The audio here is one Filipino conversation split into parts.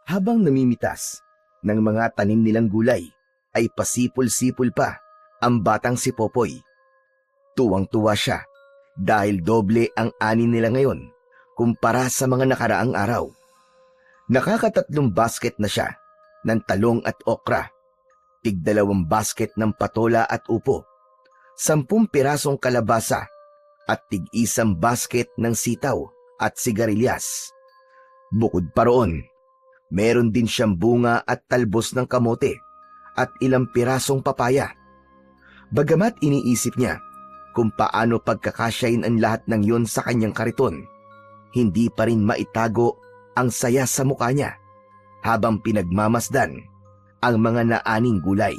Habang namimitas ng mga tanim nilang gulay, ay pasipol-sipol pa ang batang si Popoy. Tuwang-tuwa siya dahil doble ang ani nila ngayon kumpara sa mga nakaraang araw. Nakakatatlong basket na siya ng talong at okra, tig-2 basket ng patola at upo, 10 pirasong kalabasa at tig-1 basket ng sitaw at sigarilyas. Bukod pa roon, meron din siyang bunga at talbos ng kamote at ilang pirasong papaya. Bagamat iniisip niya kung paano pagkakasyahin ang lahat ng yun sa kanyang kariton, hindi pa rin maitago ang saya sa mukha niya habang pinagmamasdan ang mga naaning gulay.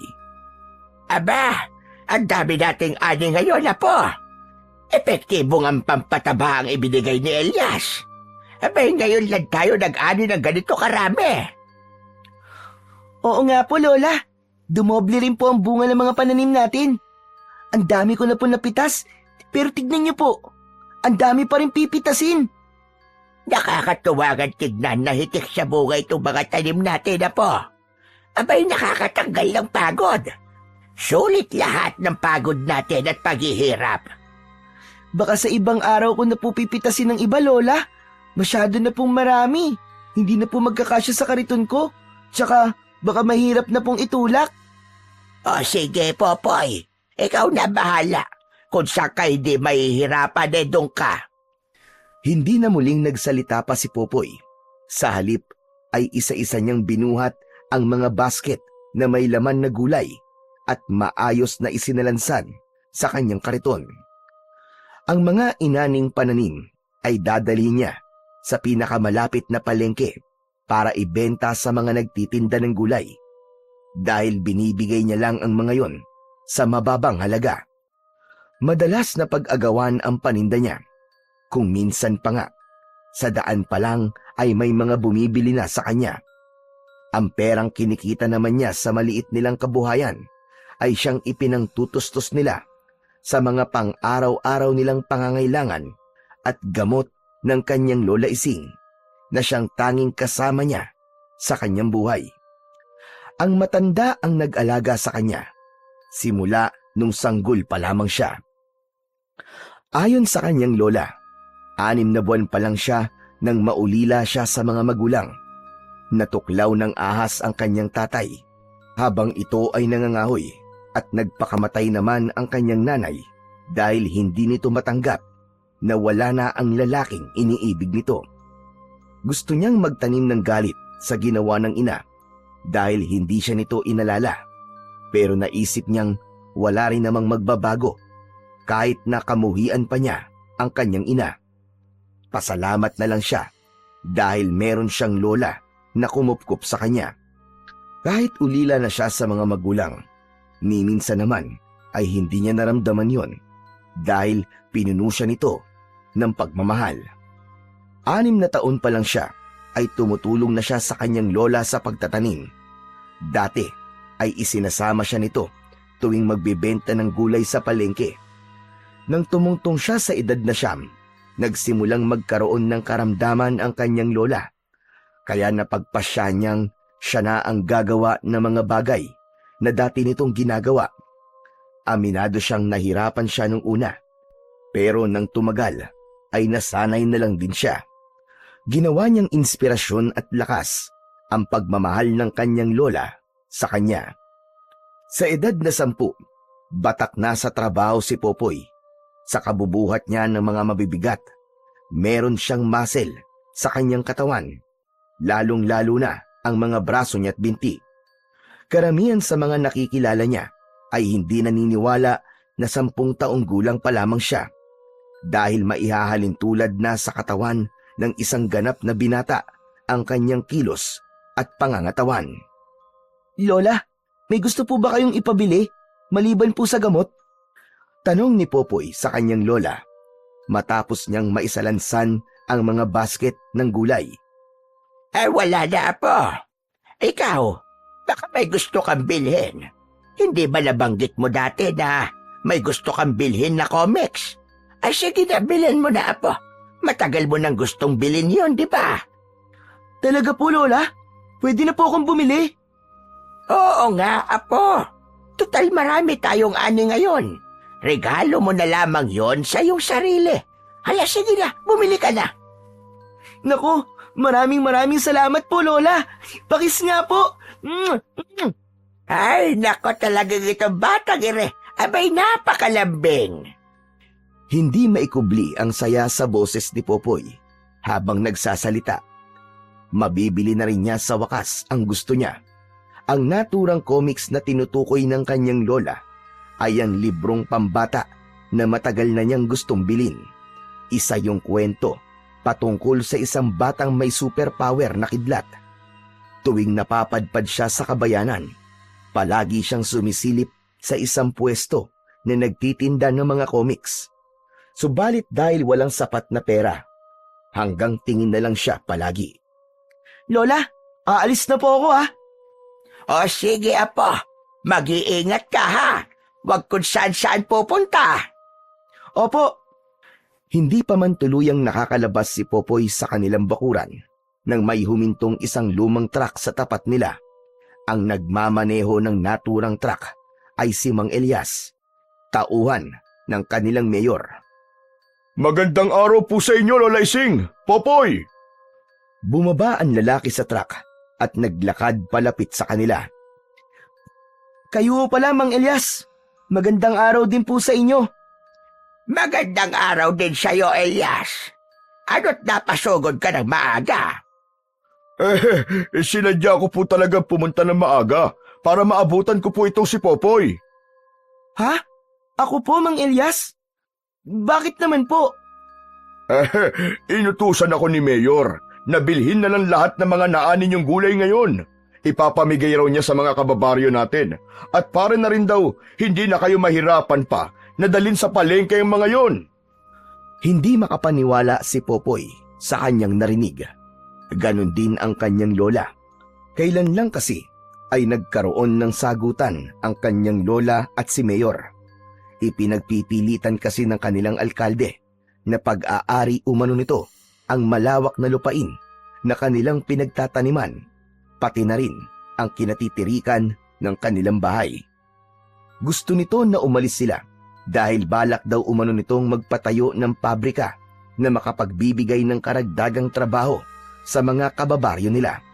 Aba, ang dami nating ani ngayon, Apo. Epektibong ang pampataba ang ibinigay ni Elias. Abay, ngayon lang tayo nag-ani ng ganito karami. Oo nga po, Lola. Dumoble rin po ang bunga ng mga pananim natin. Ang dami ko na po napitas, pero tignan niyo po, ang dami pa rin pipitasin. Nakakatuwagan tignan na hitik sa bunga itong mga tanim natin, Apo. Abay, nakakatanggal ng pagod. Sulit lahat ng pagod natin at paghihirap. Baka sa ibang araw ko na po pipitasin ng iba, Lola. Masyado na pong marami. Hindi na po magkakasya sa kariton ko. Tsaka baka mahirap na pong itulak. O sige, Popoy. Ikaw na bahala. Kung saka hindi mahihirapan, doon ka. Hindi na muling nagsalita pa si Popoy. Sa halip ay isa-isa niyang binuhat ang mga basket na may laman na gulay at maayos na isinalansan sa kanyang kariton. Ang mga inaning pananim ay dadali niya sa pinakamalapit na palengke para ibenta sa mga nagtitinda ng gulay dahil binibigay niya lang ang mga yon sa mababang halaga. Madalas na pag-agawan ang paninda niya. Kung minsan pa nga, sa daan pa lang ay may mga bumibili na sa kanya. Ang perang kinikita naman niya sa maliit nilang kabuhayan ay siyang ipinangtutustos nila sa mga pang-araw-araw nilang pangangailangan at gamot ng kanyang Lola Ising na siyang tanging kasama niya sa kanyang buhay. Ang matanda ang nag-alaga sa kanya simula nung sanggol pa lamang siya. Ayon sa kanyang lola, 6 na buwan pa lang siya nang maulila siya sa mga magulang. Natuklaw ng ahas ang kanyang tatay habang ito ay nangangahoy at nagpakamatay naman ang kanyang nanay dahil hindi nito matanggap na wala na ang lalaking iniibig nito. Gusto niyang magtanim ng galit sa ginawa ng ina dahil hindi siya nito inalala, pero naisip niyang wala rin namang magbabago kahit na kamuhian pa niya ang kanyang ina. Pasalamat na lang siya dahil meron siyang lola na kumupkup sa kanya. Kahit ulila na siya sa mga magulang, ni minsan naman ay hindi niya naramdaman yon dahil pinuno siya nito ng pagmamahal. 6 na taon pa lang siya ay tumutulong na siya sa kanyang lola sa pagtatanim. Dati ay isinasama siya nito tuwing magbebenta ng gulay sa palengke. Nang tumungtong siya sa edad na 9, nagsimulang magkaroon ng karamdaman ang kanyang lola. Kaya napagpasya niyang siya na ang gagawa ng mga bagay na dati nitong ginagawa. Aminado siyang nahirapan siya nung una, pero nang tumagal ay nasanay na lang din siya. Ginawa niyang inspirasyon at lakas ang pagmamahal ng kanyang lola sa kanya. Sa edad na 10, batak na sa trabaho si Popoy. Sa kabubuhat niya ng mga mabibigat, meron siyang muscle sa kanyang katawan, lalong-lalo na ang mga braso niya at binti. Karamihan sa mga nakikilala niya ay hindi naniniwala na 10 taong gulang pa lamang siya dahil maihahalin tulad na sa katawan ng isang ganap na binata ang kanyang kilos at pangangatawan. Lola, may gusto po ba kayong ipabili maliban po sa gamot? Tanong ni Popoy sa kanyang lola matapos niyang maisalansan ang mga basket ng gulay. Wala na, Apo. Ikaw, baka may gusto kang bilhin. Hindi ba nabanggit mo dati na may gusto kang bilhin na comics? Ay sige na, bilhin mo na, Apo. Matagal mo nang gustong bilhin yon, di ba? Talaga po, Lola? Pwede na po akong bumili. Oo nga, apo. Total marami tayong ani ngayon. Regalo mo na lamang yon sa iyong sarili. Hala, sige na, bumili ka na. Naku, maraming salamat po, Lola. Pakis nga po. Ay, nako talagang itong batang ire. Abay, napakalambing. Hindi maikubli ang saya sa boses ni Popoy habang nagsasalita. Mabibili na rin niya sa wakas ang gusto niya. Ang naturang comics na tinutukoy ng kanyang lola ay ang librong pambata na matagal na niyang gustong bilin. Isa yung kwento patungkol sa isang batang may superpower na kidlat. Tuwing napapadpad siya sa kabayanan, palagi siyang sumisilip sa isang pwesto na nagtitinda ng mga comics. Subalit dahil walang sapat na pera, hanggang tingin na lang siya palagi. Lola, aalis na po ako ha. O sige, apo. Mag-iingat ka, ha? Huwag kung saan-saan pupunta. Opo. Hindi pa man tuluyang nakakalabas si Popoy sa kanilang bakuran nang may humintong isang lumang truck sa tapat nila. Ang nagmamaneho ng naturang truck ay si Mang Elias, tauhan ng kanilang mayor. Magandang araw po sa inyo, Lola Ising! Popoy! Bumaba ang lalaki sa truck at naglakad palapit sa kanila. Kayo pala, Mang Elias. Magandang araw din po sa inyo. Magandang araw din sa'yo, Elias. Ano't napasugod ka ng maaga? Sinadya ko po talaga pumunta ng maaga para maabutan ko po itong si Popoy. Ha? Ako po, Mang Elias? Bakit naman po? Inutusan ako ni Mayor na bilhin na lang lahat ng mga naani niyong gulay ngayon. Ipapamigay raw niya sa mga kababaryo natin. At para na rin daw, hindi na kayo mahirapan pa na dalhin sa palengke ang mga yon. Hindi makapaniwala si Popoy sa kanyang narinig. Ganon din ang kanyang lola. Kailan lang kasi ay nagkaroon ng sagutan ang kanyang lola at si Mayor. Ipinagpipilitan kasi ng kanilang alkalde na pag-aari umano nito ang malawak na lupain na kanilang pinagtataniman, pati na rin ang kinatitirikan ng kanilang bahay. Gusto nito na umalis sila dahil balak daw umano nitong magpatayo ng pabrika na makapagbibigay ng karagdagang trabaho sa mga kababaryo nila.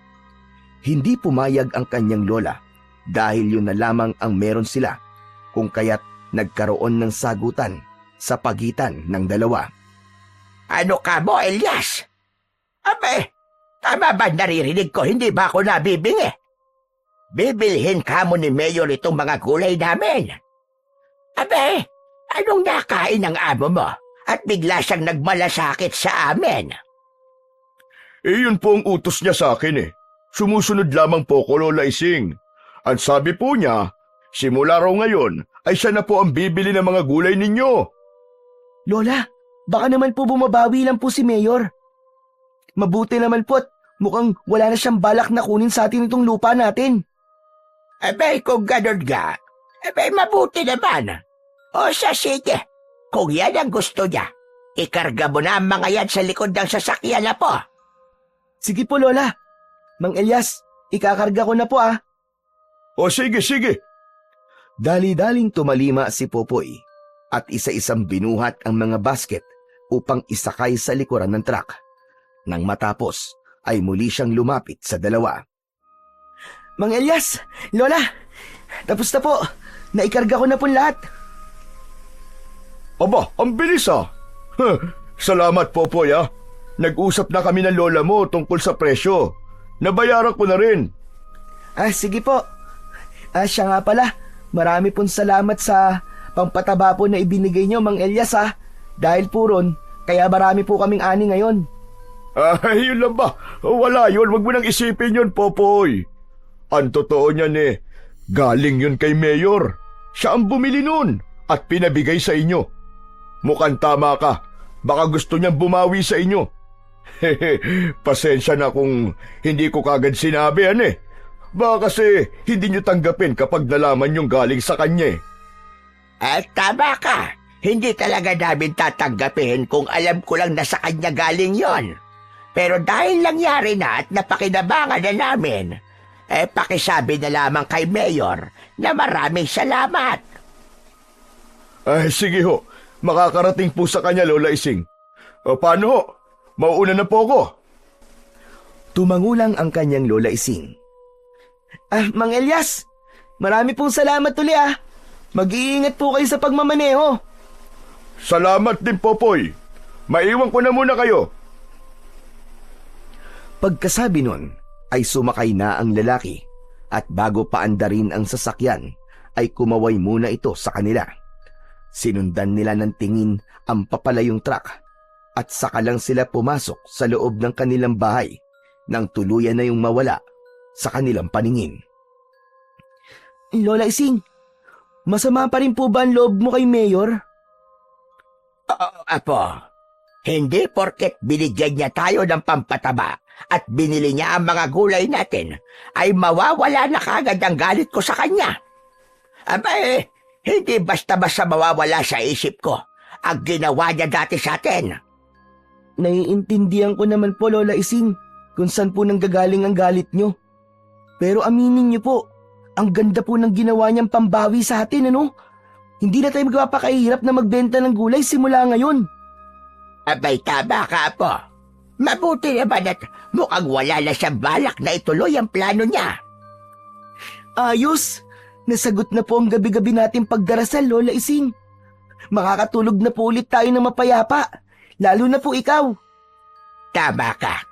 Hindi pumayag ang kanyang lola dahil yun na lamang ang meron sila, kung kaya't nagkaroon ng sagutan sa pagitan ng dalawa. Ano ka mo, Elias? Abe, tama ba naririnig ko? Hindi ba ako nabibingi? Bibilhin ka mo ni Mayor itong mga gulay namin. Abe, anong nakain ng amo mo? At bigla siyang nagmalasakit sa amin. Yun po ang utos niya sa akin . Sumusunod lamang po ko, Lola Ising. Ang sabi po niya, simula raw ngayon ay siya na po ang bibili ng mga gulay ninyo. Lola, baka naman po bumabawi lang po si Mayor. Mabuti naman po at mukhang wala na siyang balak na kunin sa atin itong lupa natin. Abe, kung ganun nga, abe, mabuti naman. O sa sige, kung yan ang gusto niya, ikarga mo na ang mga yan sa likod ng sasakyan na po. Sige po, Lola. Mang Elias, ikakarga ko na po . O sige, sige. Dali-daling tumalima si Popoy at isa-isang binuhat ang mga basket upang isakay sa likuran ng truck. Nang matapos, ay muli siyang lumapit sa dalawa. Mang Elias, Lola, tapos na po. Naikarga ko na po lahat. Aba, ang bilis . Salamat, Popoy . Nag-usap na kami ng lola mo tungkol sa presyo. Nabayaran ko na rin. Sige po. Siya nga pala, marami pong salamat sa pampataba po na ibinigay niyo, Mang Elias . Dahil po ron, kaya marami po kaming ani ngayon. Yun lang ba? Wala yun, wag mo nang isipin yun, Popoy. Ang totoo niyan galing yun kay Mayor. Siya ang bumili nun at pinabigay sa inyo. Mukhang tama ka, baka gusto niyang bumawi sa inyo. Pasensya na kung hindi ko kagad sinabi Baka kasi hindi niyo tanggapin kapag nalaman yung galing sa kanya . At tama ka, hindi talaga namin tatanggapin kung alam ko lang na sa kanya galing yon. Pero dahil nangyari na at napakinabangan na namin, pakisabi na lamang kay Mayor na maraming salamat. Ay, sige ho. Makakarating po sa kanya, Lola Ising. O, paano ho? Mauuna na po ako. Tumangulang ang kanyang Lola Ising. Mang Elias, marami pong salamat uli Mag-iingat po kayo sa pagmamaneho. Salamat din, Popoy. Maiwan ko na muna kayo. Pagkasabi nun, ay sumakay na ang lalaki at bago paandarin ang sasakyan, ay kumaway muna ito sa kanila. Sinundan nila ng tingin ang papalayong truck at saka lang sila pumasok sa loob ng kanilang bahay nang tuluyan na yung mawala sa kanilang paningin. Lola Ising, masama pa rin po ba ang loob mo kay Mayor? Oo, Apo. Hindi porket binigyan niya tayo ng pampataba at binili niya ang mga gulay natin, ay mawawala na kagad ang galit ko sa kanya. Hindi basta-basta mawawala sa isip ko ang ginawa niya dati sa atin. Naiintindihan ko naman po, Lola Ising, kung saan po nanggagaling ang galit nyo. Pero aminin niyo po, ang ganda po ng ginawa niyang pambawi sa atin, ano? Hindi na tayo magpapakahirap na magbenta ng gulay simula ngayon. Tama ka, Apo. Mabuti naman at mukhang wala na siyang balak na ituloy ang plano niya. Ayos! Nasagot na po ang gabi-gabi natin pagdarasal, Lola Ising. Makakatulog na po ulit tayo ng mapayapa, lalo na po ikaw. Tama ka.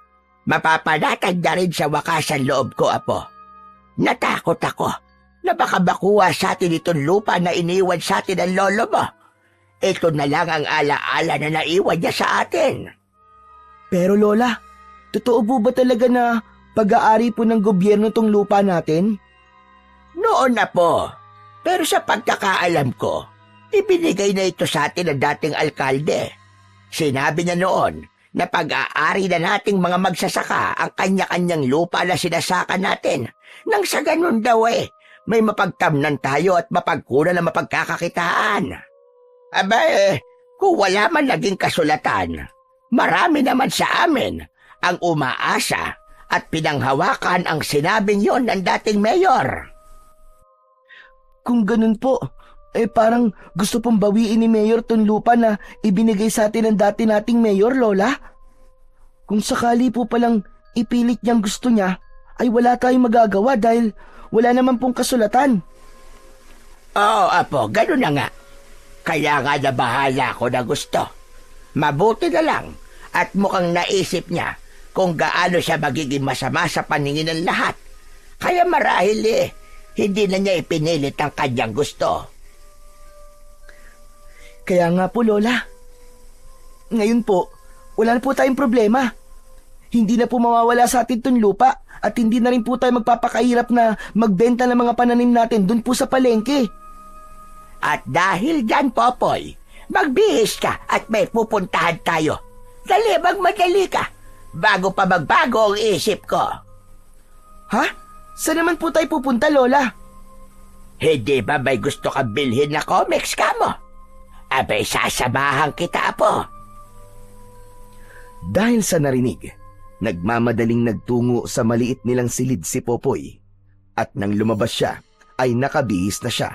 Mapapanatag na rin sa wakas ang loob ko, Apo. Natakot ako na baka makuha sa atin itong lupa na iniwan sa atin ng lolo mo. Ito na lang ang alaala na naiwan niya sa atin. Pero Lola, totoo po ba talaga na pag-aari po ng gobyerno tong lupa natin? Noon na po. Pero sa pagkakaalam ko, ibinigay na ito sa atin ng dating alkalde. Sinabi niya noon na pag-aari na nating mga magsasaka ang kanya-kanyang lupa na sinasaka natin. Nang sa ganun daw may mapagtamnan tayo at mapagkunan na mapagkakakitaan. Kung wala man naging kasulatan, marami naman sa amin ang umaasa at pinanghawakan ang sinabing yon ng dating mayor. Kung ganun po, parang gusto pong bawiin ni Mayor tong lupa na ibinigay sa atin ng dati nating Mayor, Lola. Kung sakali po palang ipilit niyang gusto niya, ay wala tayong magagawa dahil wala naman pong kasulatan. Oo, Apo, ganun na nga. Kaya nga nabahala ko na gusto. Mabuti na lang at mukhang naisip niya kung gaano siya magiging masama sa paningin ng lahat. Kaya marahil hindi na niya ipinilit ang kanyang gusto. Kaya nga po, Lola. Ngayon po, wala na po tayong problema. Hindi na po mawawala sa atin itong lupa at hindi na rin po tayo magpapakahirap na magbenta ng mga pananim natin dun po sa palengke. At dahil dyan, Popoy, magbihis ka at may pupuntahan tayo. Dali, magmadali ka, bago pa magbago ang isip ko. Ha? Saan naman po tayo pupunta, Lola? Hindi ba may gusto kang bilhin na comics ka mo? Sasamahan kita, Apo. Dahil sa narinig, nagmamadaling nagtungo sa maliit nilang silid si Popoy at nang lumabas siya ay nakabihis na siya.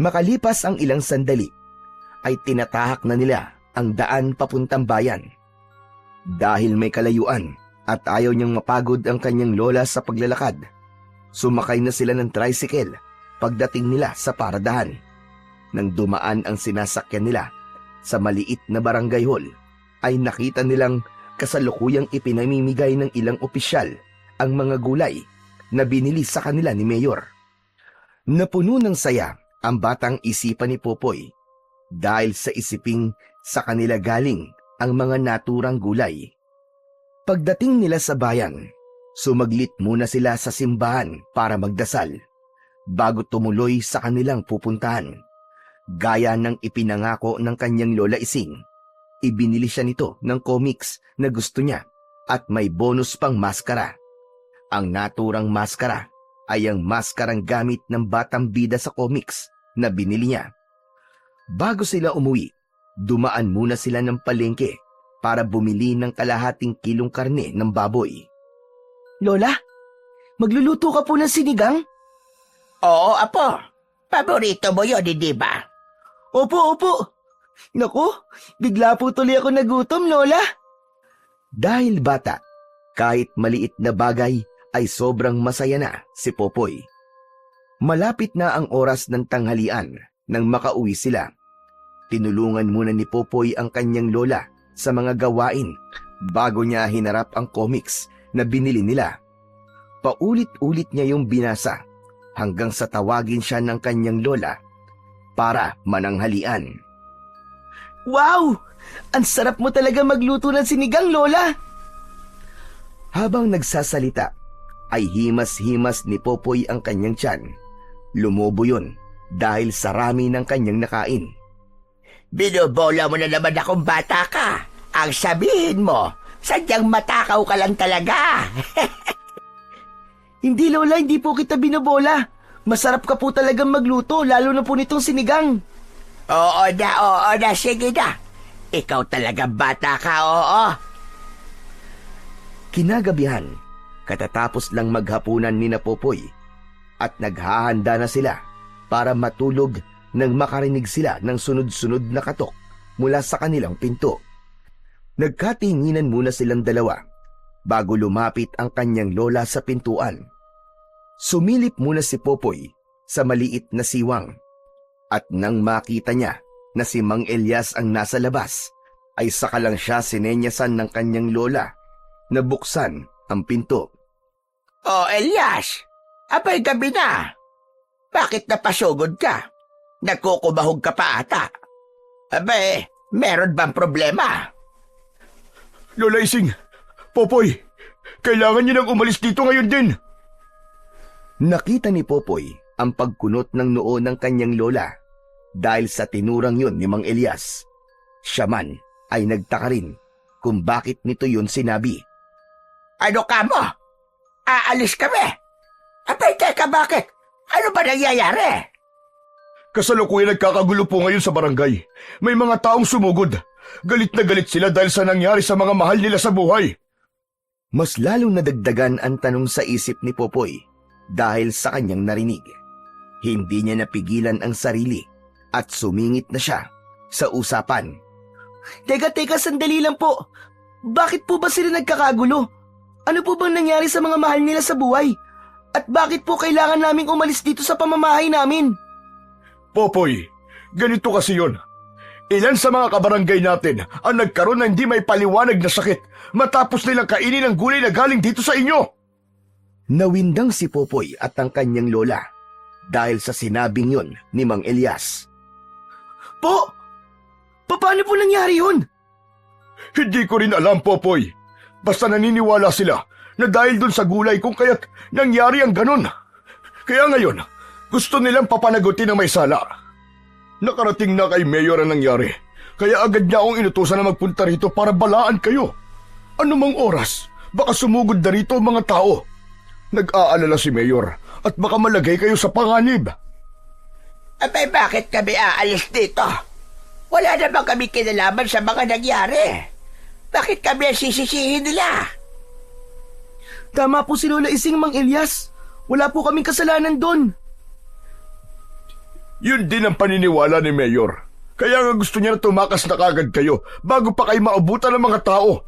Makalipas ang ilang sandali ay tinatahak na nila ang daan papuntang bayan. Dahil may kalayuan at ayaw niyang mapagod ang kanyang lola sa paglalakad, sumakay na sila ng tricycle pagdating nila sa paradahan. Nang dumaan ang sinasakyan nila sa maliit na barangay hall, ay nakita nilang kasalukuyang ipinamimigay ng ilang opisyal ang mga gulay na binili sa kanila ni Mayor. Napuno ng saya ang batang isipan ni Popoy dahil sa isiping sa kanila galing ang mga naturang gulay. Pagdating nila sa bayan, sumaglit muna sila sa simbahan para magdasal bago tumuloy sa kanilang pupuntahan. Gaya ng ipinangako ng kanyang Lola Ising, ibinili siya nito ng comics na gusto niya at may bonus pang maskara. Ang naturang maskara ay ang maskarang gamit ng batang bida sa comics na binili niya. Bago sila umuwi, dumaan muna sila ng palengke para bumili ng kalahating kilong karne ng baboy. Lola, magluluto ka po ng sinigang? Oo, apo. Paborito mo yun, hindi ba? Opo, opo. Naku, bigla po tuloy ako nagutom, Lola. Dahil bata, kahit maliit na bagay ay sobrang masaya na si Popoy. Malapit na ang oras ng tanghalian nang makauwi sila. Tinulungan muna ni Popoy ang kanyang lola sa mga gawain bago niya hinarap ang comics na binili nila. Paulit-ulit niya yung binasa hanggang sa tawagin siya ng kanyang lola para mananghalian. Wow! Ang sarap mo talaga magluto ng sinigang, Lola. Habang nagsasalita, ay himas-himas ni Popoy ang kanyang tiyan. Lumobo yun dahil sa rami ng kanyang nakain. Binobola mo na naman akong bata ka. Ang sabihin mo, sadyang matakaw ka lang talaga. Hindi, Lola, hindi po kita binobola. Masarap ka po talagang magluto, lalo na po nitong sinigang. Oo na, sige na. Ikaw talaga bata ka, oo. Kinagabihan, katatapos lang maghapunan ni na Popoy at naghahanda na sila para matulog nang makarinig sila ng sunod-sunod na katok mula sa kanilang pinto. Nagkatinginan muna silang dalawa bago lumapit ang kanyang lola sa pintuan. Sumilip muna si Popoy sa maliit na siwang at nang makita niya na si Mang Elias ang nasa labas, ay saka lang siya sinenyasan ng kanyang lola na buksan ang pinto. Oh, Elias, abay gabi na. Bakit napasugod ka? Nagkukumahog ka pa ata. Abay, meron bang problema? Lola Ising, Popoy, kailangan niyo nang umalis dito ngayon din. Nakita ni Popoy ang pagkunot ng noo ng kanyang lola dahil sa tinurang yun ni Mang Elias. Siya man ay nagtaka rin kung bakit nito yun sinabi. Ano ka mo? Aalis kami. Abay, teka, bakit? Ano ba nangyayari? Kasalukuyan nagkakagulo po ngayon sa barangay. May mga taong sumugod. Galit na galit sila dahil sa nangyari sa mga mahal nila sa buhay. Mas lalong nadagdagan ang tanong sa isip ni Popoy dahil sa kanyang narinig. Hindi niya napigilan ang sarili at sumingit na siya sa usapan. Teka, sandali lang po. Bakit po ba sila nagkakagulo? Ano po bang nangyari sa mga mahal nila sa buhay? At bakit po kailangan naming umalis dito sa pamamahay namin? Popoy, ganito kasi yun. Ilan sa mga kabarangay natin ang nagkaroon ng hindi may paliwanag na sakit matapos nilang kainin ang gulay na galing dito sa inyo. Nawindang si Popoy at ang kanyang lola dahil sa sinabing yun ni Mang Elias. Po? Paano po nangyari yun? Hindi ko rin alam, Popoy. Basta naniniwala sila na dahil dun sa gulay kung kaya't nangyari ang ganun. Kaya ngayon, gusto nilang papanagutin ang may sala. Nakarating na kay Mayor ang nangyari, kaya agad niya akong inutusan na magpunta rito para balaan kayo. Anumang oras, baka sumugod na rito ang mga tao. Nag-aalala si Mayor at baka malagay kayo sa panganib. Abay, bakit kami aalis dito? Wala naman kami kinalaman sa mga nangyari. Bakit kami ang sisisihin nila? Tama po si Lola Ising, Mang Elias. Wala po kaming kasalanan doon. Yun din ang paniniwala ni Mayor. Kaya nga gusto niya na tumakas na kagad kayo bago pa kayo maabutan ng mga tao.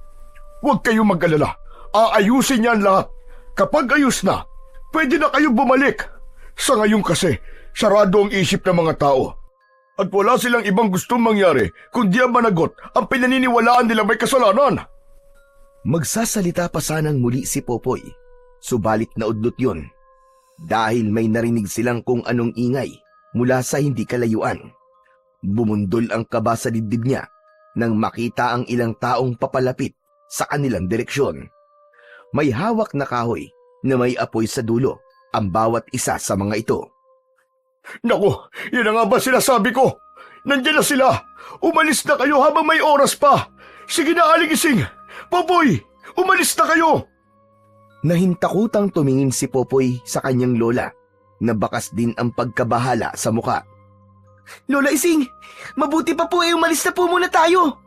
Huwag kayong mag-alala. Aayusin niya ang lahat. Kapag ayos na, pwede na kayo bumalik. Sa ngayon kasi, sarado ang isip ng mga tao. At wala silang ibang gustong mangyari kundi ang managot ang pinaniniwalaan nila may kasalanan. Magsasalita pa sanang muli si Popoy, subalit naudlot yun. Dahil may narinig silang kung anong ingay mula sa hindi kalayuan. Bumundol ang kaba sa dibdib niya nang makita ang ilang taong papalapit sa kanilang direksyon. May hawak na kahoy na may apoy sa dulo ang bawat isa sa mga ito. Naku, yun na nga ba sinasabi ko? Nandiyan na sila. Umalis na kayo habang may oras pa. Sige na, Aling Ising. Popoy, umalis na kayo. Nahintakutang tumingin si Popoy sa kanyang lola na bakas din ang pagkabahala sa muka. Lola Ising, mabuti pa po umalis na po muna tayo.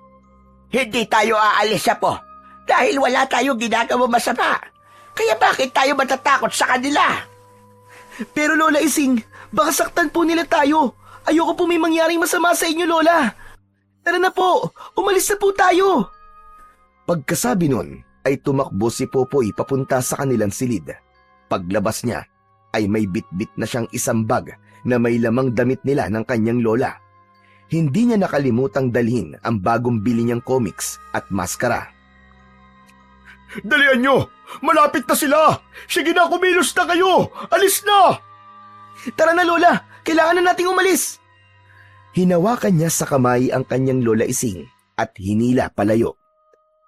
Hindi tayo aalis, Apo, dahil wala tayong ginagawa masama. Kaya bakit tayo matatakot sa kanila? Pero Lola Ising, baka saktan po nila tayo. Ayoko po may mangyaring masama sa inyo, Lola. Tara na po, umalis na po tayo. Pagkasabi nun, ay tumakbo si Popoy papunta sa kanilang silid. Paglabas niya, ay may bitbit na siyang isang bag na may lamang damit nila ng kanyang lola. Hindi niya nakalimutang dalhin ang bagong bili niyang comics at maskara. Dalian nyo! Malapit na sila! Sige na, kumilos na kayo! Alis na! Tara na, Lola, kailangan na nating umalis. Hinawakan niya sa kamay ang kanyang lola Ising at hinila palayo.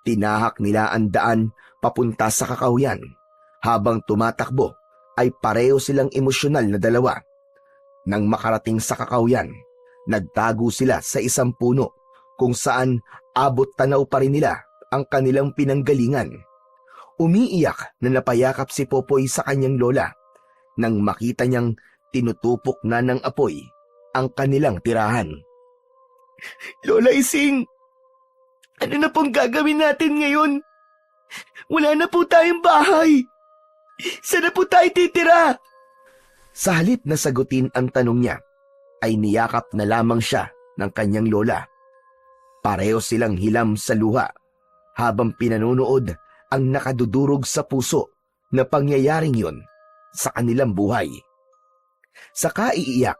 Tinahak nila ang daan papunta sa kakahuyan. Habang tumatakbo, ay pareho silang emosyonal na dalawa. Nang makarating sa kakahuyan, nagtago sila sa isang puno kung saan abot tanaw pa rin nila ang kanilang pinanggalingan. Umiiyak na napayakap si Popoy sa kanyang lola nang makita niyang tinutupok na ng apoy ang kanilang tirahan. Lola Ising, ano na pong gagawin natin ngayon? Wala na po tayong bahay. Saan na po tayo titira? Sa halip na sagutin ang tanong niya, ay niyakap na lamang siya ng kanyang lola. Pareho silang hilam sa luha habang pinanonood ang nakadudurog sa puso na pangyayaring yun sa kanilang buhay. Sa kaiiyak,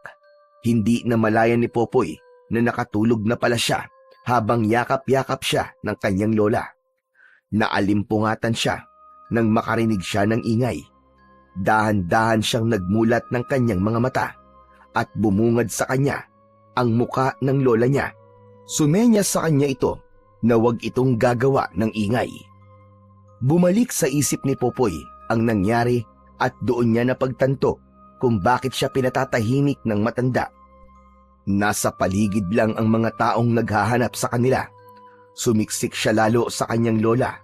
hindi na malaya ni Popoy na nakatulog na pala siya habang yakap-yakap siya ng kanyang lola. Naalimpungatan siya nang makarinig siya ng ingay. Dahan-dahan siyang nagmulat ng kanyang mga mata at bumungad sa kanya ang muka ng lola niya. Sumenya sa kanya ito na wag itong gagawa ng ingay. Bumalik sa isip ni Popoy ang nangyari at doon niya napagtanto kung bakit siya pinatatahimik ng matanda. Nasa paligid lang ang mga taong naghahanap sa kanila. Sumiksik siya lalo sa kanyang lola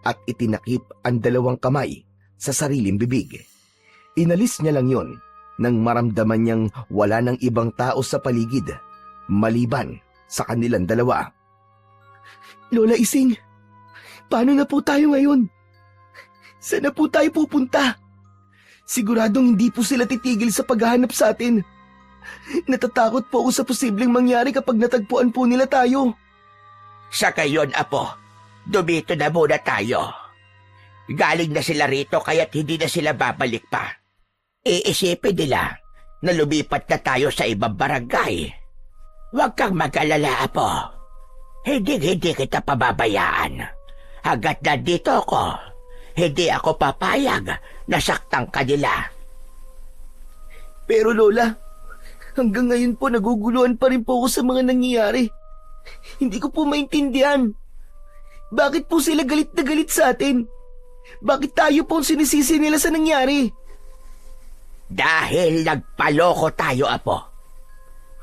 at itinakip ang dalawang kamay sa sariling bibig. Inalis niya lang yon nang maramdaman niyang wala ng ibang tao sa paligid maliban sa kanilang dalawa. Lola Ising, paano na po tayo ngayon? Saan na po tayo pupunta? Siguradong hindi po sila titigil sa paghahanap sa atin. Natatakot po ako sa posibleng mangyari kapag natagpuan po nila tayo. Sa gayon, Apo, dumito na muna tayo. Galing na sila rito kaya't hindi na sila babalik pa. Iisipin nila na lumipat na tayo sa ibang barangay. Huwag kang mag-alala, Apo. Hindi kita pababayaan. Hanggat nandito ako, hindi ako papayag na saktang kanila. Pero Lola, hanggang ngayon po naguguluhan pa rin po ako sa mga nangyayari. Hindi ko po maintindihan. Bakit po sila galit na galit sa atin? Bakit tayo po ang sinisisi nila sa nangyari? Dahil nagpaloko tayo, Apo.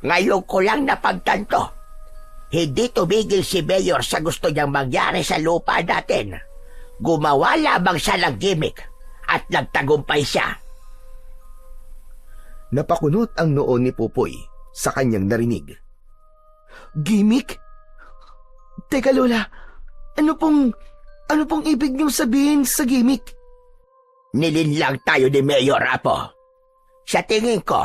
Ngayon ko lang napagtanto. Hindi tumigil si Mayor sa gusto niyang mangyari sa lupa natin. Gumawa lamang siya ng gimmick at nagtagumpay siya. Napakunot ang noo ni Popoy sa kanyang narinig. Gimmick? Teka Lola, ano pong ibig niyong sabihin sa gimmick? Nilinlang tayo ni Mayor, Apo. Sa tingin ko,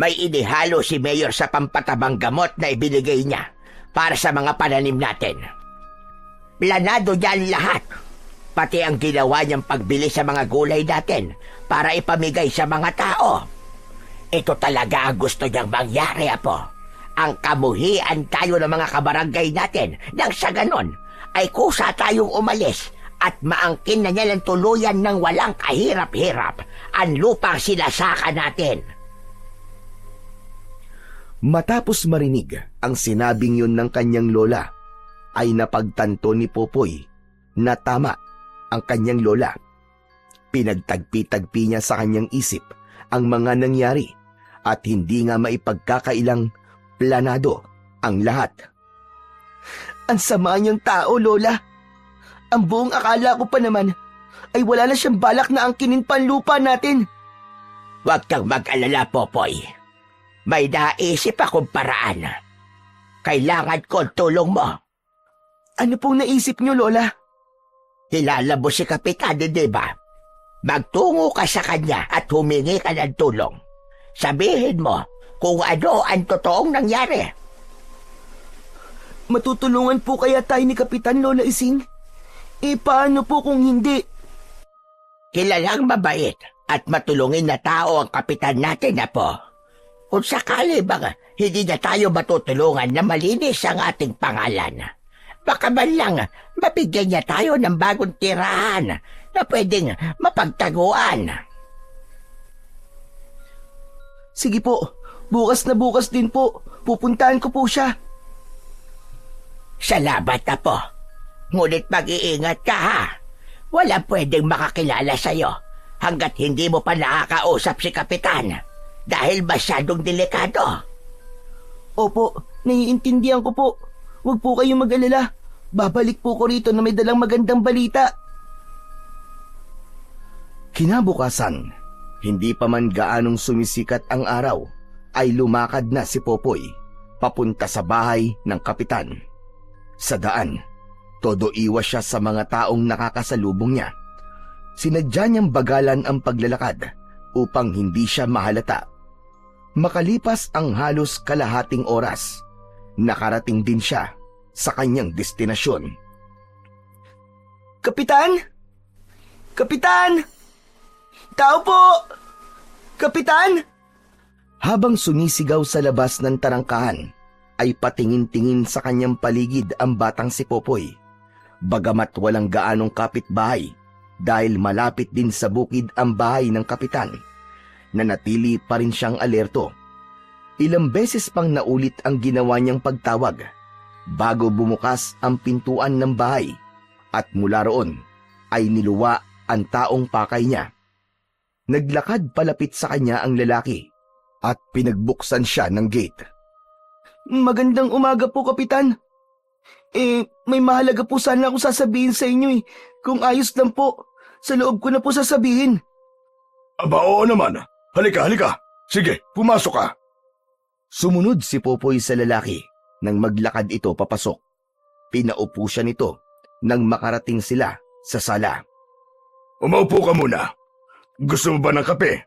may inihalo si Mayor sa pampatabang gamot na ibinigay niya para sa mga pananim natin. Planado niya ang lahat, pati ang ginawa niyang pagbili sa mga gulay natin para ipamigay sa mga tao. Ito talaga ang gusto niyang mangyari, Apo. Ang kamuhian tayo ng mga kabarangay natin nang sa ganon ay kusa tayong umalis at maangkin na niya ng tuluyan ng walang kahirap-hirap ang lupang sinasaka natin. Matapos marinig ang sinabing yun ng kanyang lola, ay napagtanto ni Popoy na tama ang kanyang lola. Pinagtagpi-tagpi niya sa kanyang isip ang mga nangyari at hindi nga maipagkakailang planado ang lahat. Ang sama niyang tao, Lola. Ang buong akala ko pa naman ay wala na siyang balak na angkinin pa ang lupa natin. Huwag kang mag-alala, Popoy. May naisip akong paraan. Kailangan ko ang tulong mo. Ano pong naisip niyo, Lola? Kilala mo si Kapitan, di ba? Magtungo ka sa kanya at humingi ka ng tulong. Sabihin mo kung ano ang totoong nangyari. Matutulungan po kaya tayo ni Kapitan, Lola Ising? Paano po kung hindi? Kilalang mabait at matulungin na tao ang kapitan natin, Apo. Kung sakali bang hindi na tayo matutulungan na malinis ang ating pangalan, baka man lang mabigyan niya tayo ng bagong tirahan na pwedeng mapagtaguan. Sige po, bukas na bukas din po. Pupuntahan ko po siya. Salamat, Apo. Ngunit mag-iingat ka, ha? Wala pwedeng makakilala sa'yo hanggat hindi mo pa nakakausap si Kapitan dahil masyadong delikado. Opo, naiintindihan ko po. Huwag po kayong mag-alala. Babalik po ko rito na may dalang magandang balita. Kinabukasan, hindi pa man gaanong sumisikat ang araw, ay lumakad na si Popoy papunta sa bahay ng kapitan. Sa daan, todo iwas siya sa mga taong nakakasalubong niya. Sinadya niyang bagalan ang paglalakad upang hindi siya mahalata. Makalipas ang halos kalahating oras, nakarating din siya sa kanyang destinasyon. Kapitan? Kapitan! Tao po! Kapitan! Habang sumisigaw sa labas ng tarangkahan, ay patingin-tingin sa kanyang paligid ang batang si Popoy. Bagamat walang gaanong kapitbahay dahil malapit din sa bukid ang bahay ng kapitan, nanatili pa rin siyang alerto. Ilang beses pang naulit ang ginawa niyang pagtawag bago bumukas ang pintuan ng bahay at mula roon ay niluwa ang taong pakay niya. Naglakad palapit sa kanya ang lalaki at pinagbuksan siya ng gate. Magandang umaga po, Kapitan. May mahalaga po sana akong sasabihin sa inyo. Kung ayos lang po, sa loob ko na po sasabihin. Aba, oo naman. Halika, halika. Sige, pumasok ka. Sumunod si Popoy sa lalaki nang maglakad ito papasok. Pinaupo siya nito nang makarating sila sa sala. Umaupo ka muna. Gusto mo ba ng kape?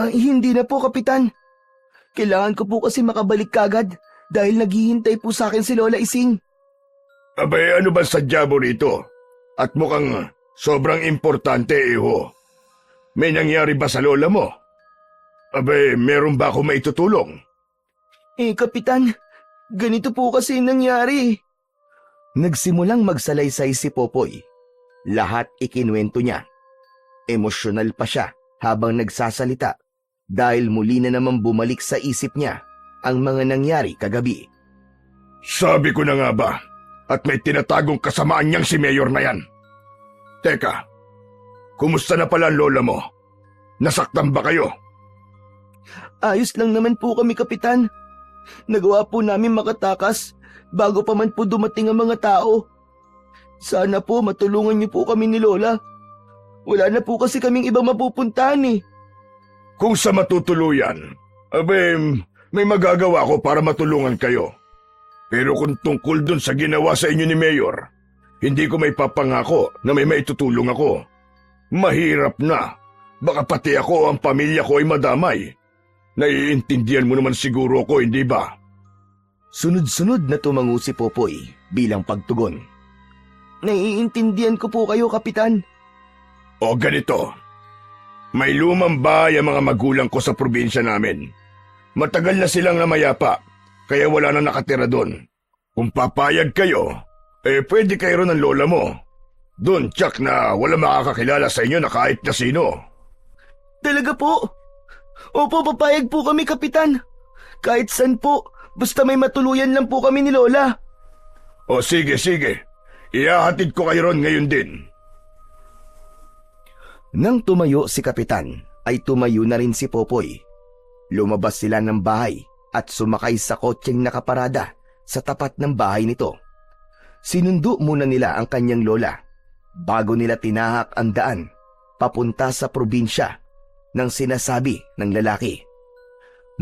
Hindi na po, Kapitan. Kailangan ko po kasi makabalik kagad dahil naghihintay po sa akin si Lola Ising. Abay, ano ba sadya mo rito? At mukhang sobrang importante, iho. May nangyari ba sa lola mo? Abay, meron ba ako maitutulong? Kapitan, ganito po kasi nangyari. Nagsimulang magsalaysay si Popoy. Lahat ikinuwento niya. Emosyonal pa siya habang nagsasalita dahil muli na naman bumalik sa isip niya ang mga nangyari kagabi. Sabi ko na nga ba, at may tinatagong kasamaan niyang si Mayor na yan. Teka, kumusta na pala ang lola mo? Nasaktan ba kayo? Ayos lang naman po kami, Kapitan. Nagawa po namin makatakas bago pa man po dumating ang mga tao. Sana po matulungan niyo po kami ni Lola. Wala na po kasi kaming ibang mapupuntahan eh. Kung sa matutuluyan, may magagawa ko para matulungan kayo. Pero kung tungkol dun sa ginawa sa inyo ni Mayor, hindi ko may papangako na may maitutulong ako. Mahirap na. Baka pati ako o ang pamilya ko ay madamay. Naiintindihan mo naman siguro ko, hindi ba? Sunod-sunod na tumango si Popoy bilang pagtugon. Naiintindihan ko po kayo, Kapitan. O ganito. May lumang bahay ang mga magulang ko sa probinsya namin. Matagal na silang namayapa, kaya wala na nakatira doon. Kung papayag kayo, pwede kayo ron ng lola mo. Doon, tsak na wala makakakilala sa inyo na kahit na sino. Talaga po? Opo, papayag po kami, Kapitan. Kahit saan po, basta may matuluyan lang po kami ni Lola. O sige, sige. Ihahatid ko kayo ron ngayon din. Nang tumayo si Kapitan, ay tumayo na rin si Popoy. Lumabas sila ng bahay at sumakay sa kotseng nakaparada sa tapat ng bahay nito. Sinundo muna nila ang kanyang lola bago nila tinahak ang daan papunta sa probinsya ng sinasabi ng lalaki.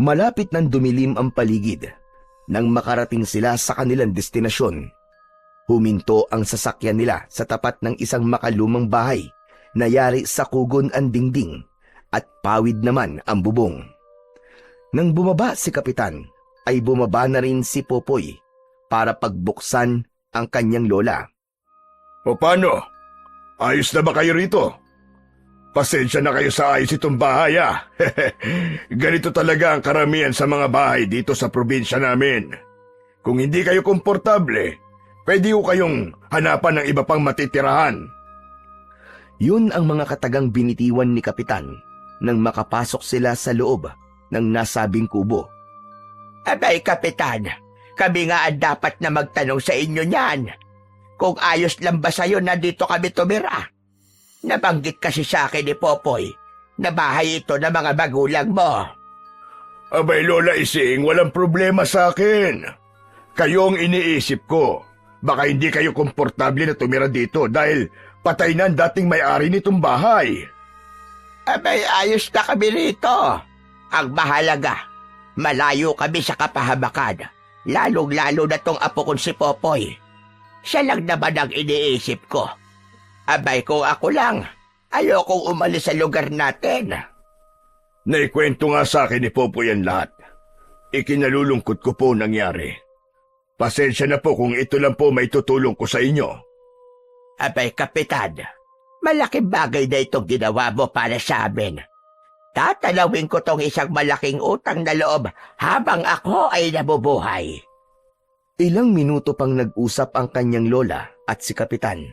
Malapit nang dumilim ang paligid nang makarating sila sa kanilang destinasyon. Huminto ang sasakyan nila sa tapat ng isang makalumang bahay na yari sa kugon ang dingding at pawid naman ang bubong. Nang bumaba si Kapitan, ay bumaba na rin si Popoy para pagbuksan ang kanyang lola. O paano? Ayos na ba kayo rito? Pasensya na kayo sa ayos itong bahay ah. Ganito talaga ang karamihan sa mga bahay dito sa probinsya namin. Kung hindi kayo komportable, pwede ko kayong hanapan ng iba pang matitirahan. Yun ang mga katagang binitiwan ni Kapitan nang makapasok sila sa loob ng nasabing kubo. Abay, Kapitan, kami nga ang dapat na magtanong sa inyo niyan. Kung ayos lang ba sa'yo na dito kami tumira? Nabanggit kasi sa akin ni Popoy na bahay ito ng mga magulang mo. Abay Lola Ising, walang problema sa akin. Kayo ang iniisip ko. Baka hindi kayo komportable na tumira dito dahil patay na ang dating may-ari nitong bahay. Abay, ayos na kami rito. Ang mahalaga, malayo kami sa kapahamakan. Lalong-lalo na tong apo kong si Popoy. Siya lang naman ang iniisip ko. Abay, kung ako lang, ayokong umalis sa lugar natin. Naikwento nga sa akin ni Popoy ang lahat. Ikinalulungkot ko po nangyari. Pasensya na po kung ito lang po may tutulong ko sa inyo. Abay, Kapitan, malaking bagay na itong ginawa mo para sa amin. Tatalawin ko tong isang malaking utang na loob habang ako ay nabubuhay. Ilang minuto pang nag-usap ang kanyang lola at si Kapitan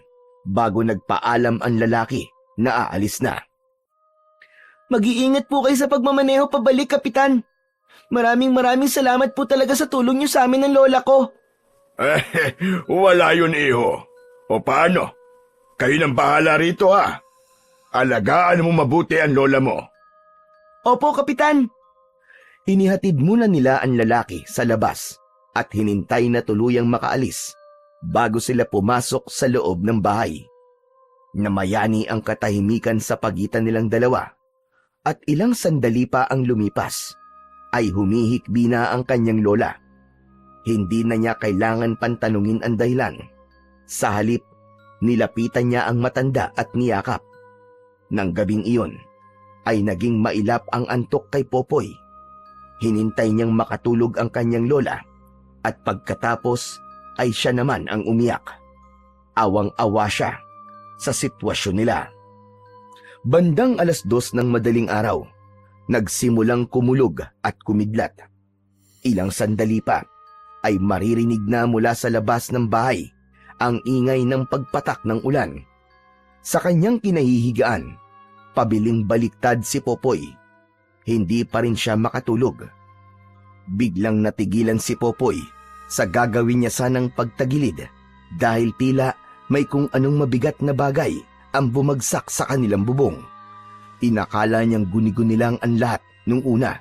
bago nagpaalam ang lalaki na aalis na. Mag-iingat po kayo sa pagmamaneho pabalik, Kapitan. Maraming salamat po talaga sa tulong niyo sa amin ng lola ko. Wala yun, iho. O paano? Kayo nang bahala rito ha. Alagaan mo mabuti ang lola mo. Opo, Kapitan. Inihatid muna nila ang lalaki sa labas at hinintay na tuluyang makaalis bago sila pumasok sa loob ng bahay. Namayani ang katahimikan sa pagitan nilang dalawa at ilang sandali pa ang lumipas ay humihikbi na ang kanyang lola. Hindi na niya kailangan pantanungin ang dahilan. Sa halip, nilapitan niya ang matanda at niyakap. Nang gabing iyon, ay naging mailap ang antok kay Popoy. Hinintay niyang makatulog ang kanyang lola at pagkatapos ay siya naman ang umiyak. Awang-awa siya sa sitwasyon nila. Bandang 2:00 ng madaling araw, nagsimulang kumulog at kumidlat. Ilang sandali pa ay maririnig na mula sa labas ng bahay ang ingay ng pagpatak ng ulan. Sa kanyang kinahihigaan, pabiling baliktad si Popoy. Hindi pa rin siya makatulog. Biglang natigilan si Popoy sa gagawin niya sanang pagtagilid dahil tila may kung anong mabigat na bagay ang bumagsak sa kanilang bubong. Inakala niyang guni-guni lang ang lahat nung una.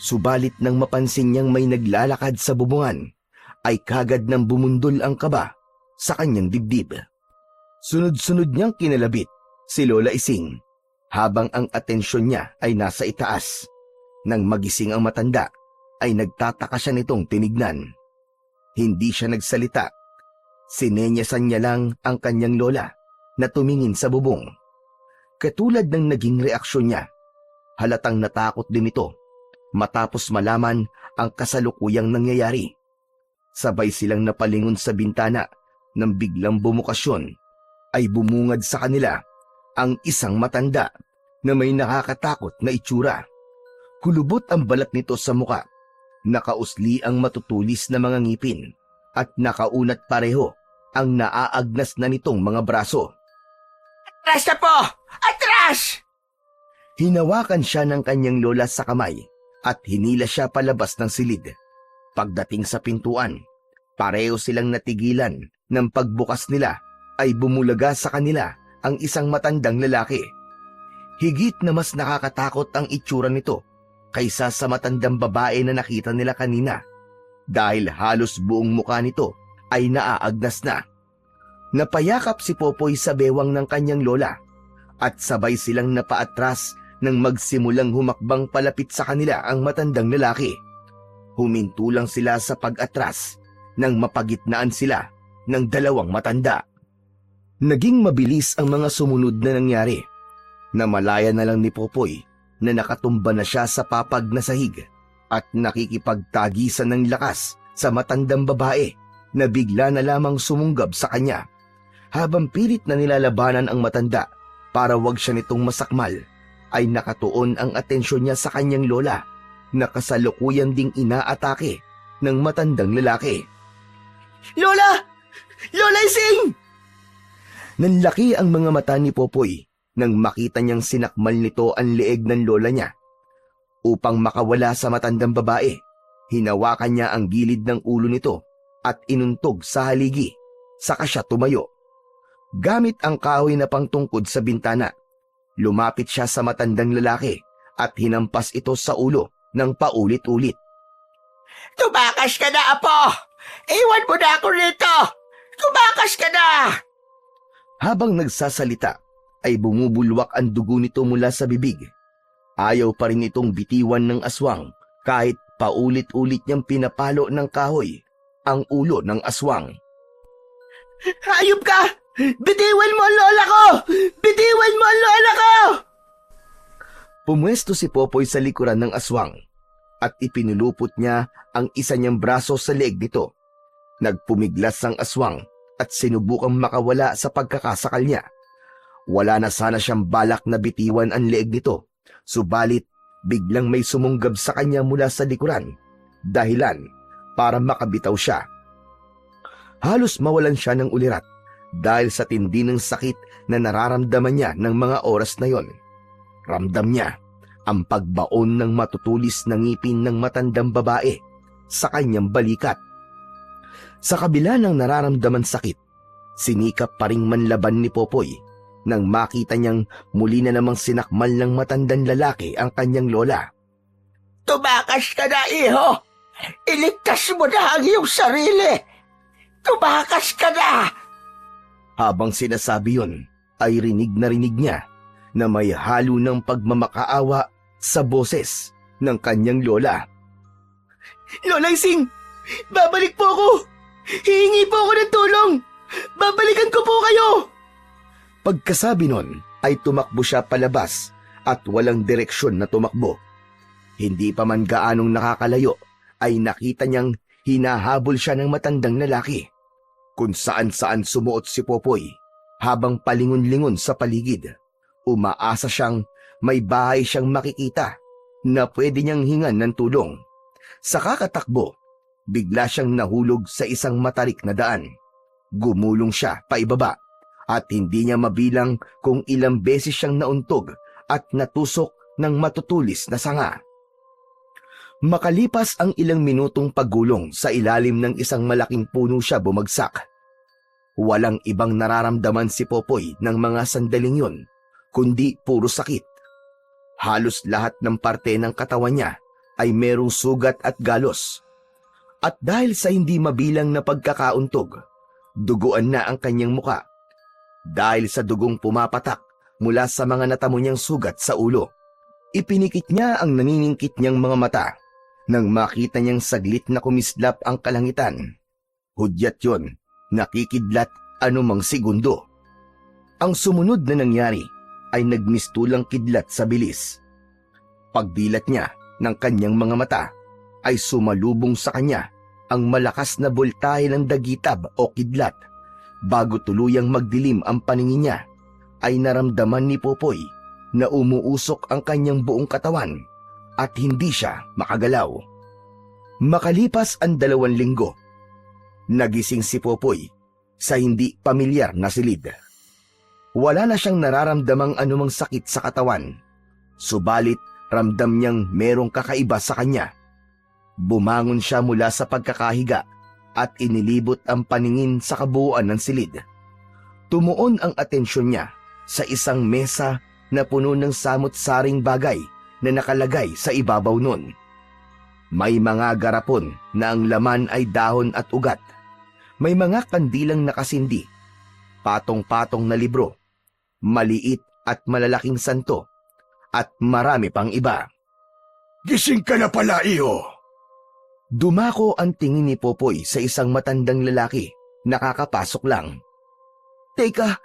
Subalit nang mapansin niyang may naglalakad sa bubungan, ay kagad nang bumundol ang kaba sa kanyang dibdib. Sunod-sunod niyang kinalabit si Lola Ising habang ang atensyon niya ay nasa itaas. Nang magising ang matanda, ay nagtataka siya nitong tinignan. Hindi siya nagsalita. Sinenyasan niya lang ang kanyang lola na tumingin sa bubong. Katulad ng naging reaksyon niya, halatang natakot din ito matapos malaman ang kasalukuyang nangyayari. Sabay silang napalingon sa bintana nang biglang bumukasyon ay bumungad sa kanila ang isang matanda na may nakakatakot na itsura. Kulubot ang balat nito sa muka, nakausli ang matutulis na mga ngipin at nakaunat pareho ang naaagnas na nitong mga braso. Atras na po! Atras! Hinawakan siya ng kanyang lola sa kamay at hinila siya palabas ng silid. Pagdating sa pintuan, pareho silang natigilan ng pagbukas nila ay bumulaga sa kanila ang isang matandang lalaki. Higit na mas nakakatakot ang itsura nito kaysa sa matandang babae na nakita nila kanina dahil halos buong mukha nito ay naaagnas na. Napayakap si Popoy sa bewang ng kanyang lola at sabay silang napaatras nang magsimulang humakbang palapit sa kanila ang matandang lalaki. Huminto lang sila sa pag-atras nang mapagitnaan sila ng dalawang matanda. Naging mabilis ang mga sumunod na nangyari. Namalaya na lang ni Popoy na nakatumba na siya sa papag na sahig at nakikipagtagisan ng lakas sa matandang babae na bigla na lamang sumunggab sa kanya. Habang pilit na nilalabanan ang matanda para wag siya nitong masakmal, ay nakatuon ang atensyon niya sa kanyang lola na kasalukuyan ding inaatake ng matandang lalaki. Lola! Lola Ising! Nanlaki ang mga mata ni Popoy nang makita niyang sinakmal nito ang leeg ng lola niya. Upang makawala sa matandang babae, hinawakan niya ang gilid ng ulo nito at inuntog sa haligi, saka siya tumayo. Gamit ang kahoy na pangtungkod sa bintana, lumapit siya sa matandang lalaki at hinampas ito sa ulo ng paulit-ulit. Tumakas ka na, Apo! Iwan mo na ako rito! Tumakas ka na! Habang nagsasalita, ay bumubulwak ang dugo nito mula sa bibig. Ayaw pa rin itong bitiwan ng aswang kahit paulit-ulit niyang pinapalo ng kahoy ang ulo ng aswang. Hayop ka! Bitiwan mo ang lola ko! Bitiwan mo ang lola ko! Pumwesto si Popoy sa likuran ng aswang at ipinulupot niya ang isa niyang braso sa leeg nito. Nagpumiglas ang aswang at sinubukang makawala sa pagkakasakal niya. Wala na sana siyang balak na bitiwan ang leeg nito, subalit biglang may sumunggab sa kanya mula sa likuran, dahilan para makabitaw siya. Halos mawalan siya ng ulirat dahil sa tindi ng sakit na nararamdaman niya ng mga oras na yon. Ramdam niya ang pagbaon ng matutulis na ngipin ng matandang babae sa kanyang balikat. Sa kabila ng nararamdaman sakit, sinikap pa ring manlaban ni Popoy nang makita niyang muli na namang sinakmal ng matandang lalaki ang kanyang lola. Tumakas ka na, iho! Iligtas mo na ang iyong sarili! Tumakas ka na! Habang sinasabi yon, ay rinig niya na may halo ng pagmamakaawa sa boses ng kanyang lola. Lola Ising! Babalik po ako! Hihingi po ako ng tulong! Babalikan ko po kayo! Pagkasabi nun, ay tumakbo siya palabas at walang direksyon na tumakbo. Hindi pa man gaanong nakakalayo, ay nakita niyang hinahabol siya ng matandang lalaki. Kung saan-saan sumuot si Popoy, habang palingon-lingon sa paligid, umaasa siyang may bahay siyang makikita na pwede niyang hingan ng tulong. Sa kakatakbo, bigla siyang nahulog sa isang matarik na daan. Gumulong siya paibaba at hindi niya mabilang kung ilang beses siyang nauntog at natusok ng matutulis na sanga. Makalipas ang ilang minutong paggulong sa ilalim ng isang malaking puno siya bumagsak. Walang ibang nararamdaman si Popoy ng mga sandaling yun, kundi puro sakit. Halos lahat ng parte ng katawan niya ay merong sugat at galos. At dahil sa hindi mabilang na pagkakauntog, duguan na ang kanyang muka. Dahil sa dugong pumapatak mula sa mga natamo niyang sugat sa ulo, ipinikit niya ang naniningkit niyang mga mata nang makita niyang saglit na kumislap ang kalangitan. Hudyat yon, nakikidlat anumang segundo. Ang sumunod na nangyari ay nagmistulang kidlat sa bilis. Pagdilat niya ng kanyang mga mata, ay sumalubong sa kanya ang malakas na boltahe ng dagitab o kidlat. Bago tuluyang magdilim ang paningin niya, ay naramdaman ni Popoy na umuusok ang kanyang buong katawan at hindi siya makagalaw. Makalipas ang 2 linggo, nagising si Popoy sa hindi pamilyar na silid. Wala na siyang nararamdamang anumang sakit sa katawan, subalit ramdam niyang merong kakaiba sa kanya. Bumangon siya mula sa pagkakahiga at inilibot ang paningin sa kabuuan ng silid. Tumuon ang atensyon niya sa isang mesa na puno ng samot-saring bagay na nakalagay sa ibabaw nun. May mga garapon na ang laman ay dahon at ugat. May mga kandilang nakasindi, patong-patong na libro, maliit at malalaking santo, at marami pang iba. Gising ka na pala, iho! Dumako ang tingin ni Popoy sa isang matandang lalaki nakakapasok lang. Teka,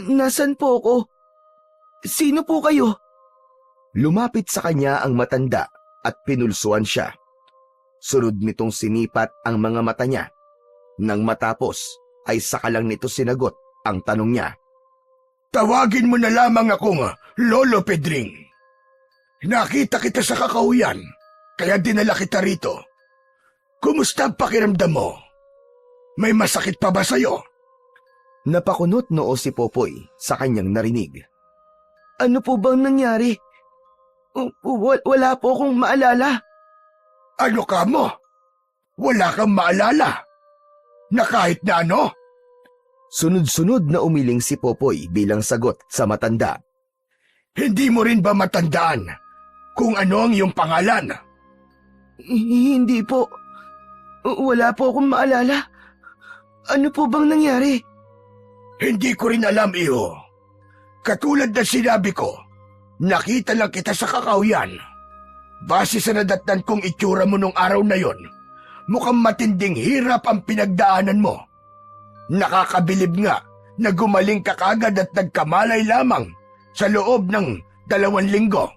nasan po ako? Sino po kayo? Lumapit sa kanya ang matanda at pinulsuan siya. Sunod nitong sinipat ang mga mata niya. Nang matapos ay saka lang nito sinagot ang tanong niya. Tawagin mo na lamang akong Lolo Pedring. Nakita kita sa kakauyan, kaya dinala kita rito. Kumusta ang pakiramdam mo? May masakit pa ba sa'yo? Napakunot noo si Popoy sa kanyang narinig. Ano po bang nangyari? Wala po akong maalala. Ano ka mo? Wala kang maalala? Na kahit na ano? Sunod-sunod na umiling si Popoy bilang sagot sa matanda. Hindi mo rin ba matandaan kung ano ang iyong pangalan? Hindi po. Wala po akong maalala. Ano po bang nangyari? Hindi ko rin alam, iho. Katulad na sinabi ko, nakita lang kita sa kakauyan. Base sa nadatnan kong itsura mo nung araw na yon, mukhang matinding hirap ang pinagdaanan mo. Nakakabilib nga na gumaling ka kagad at nagkamalay lamang sa loob ng 2 linggo.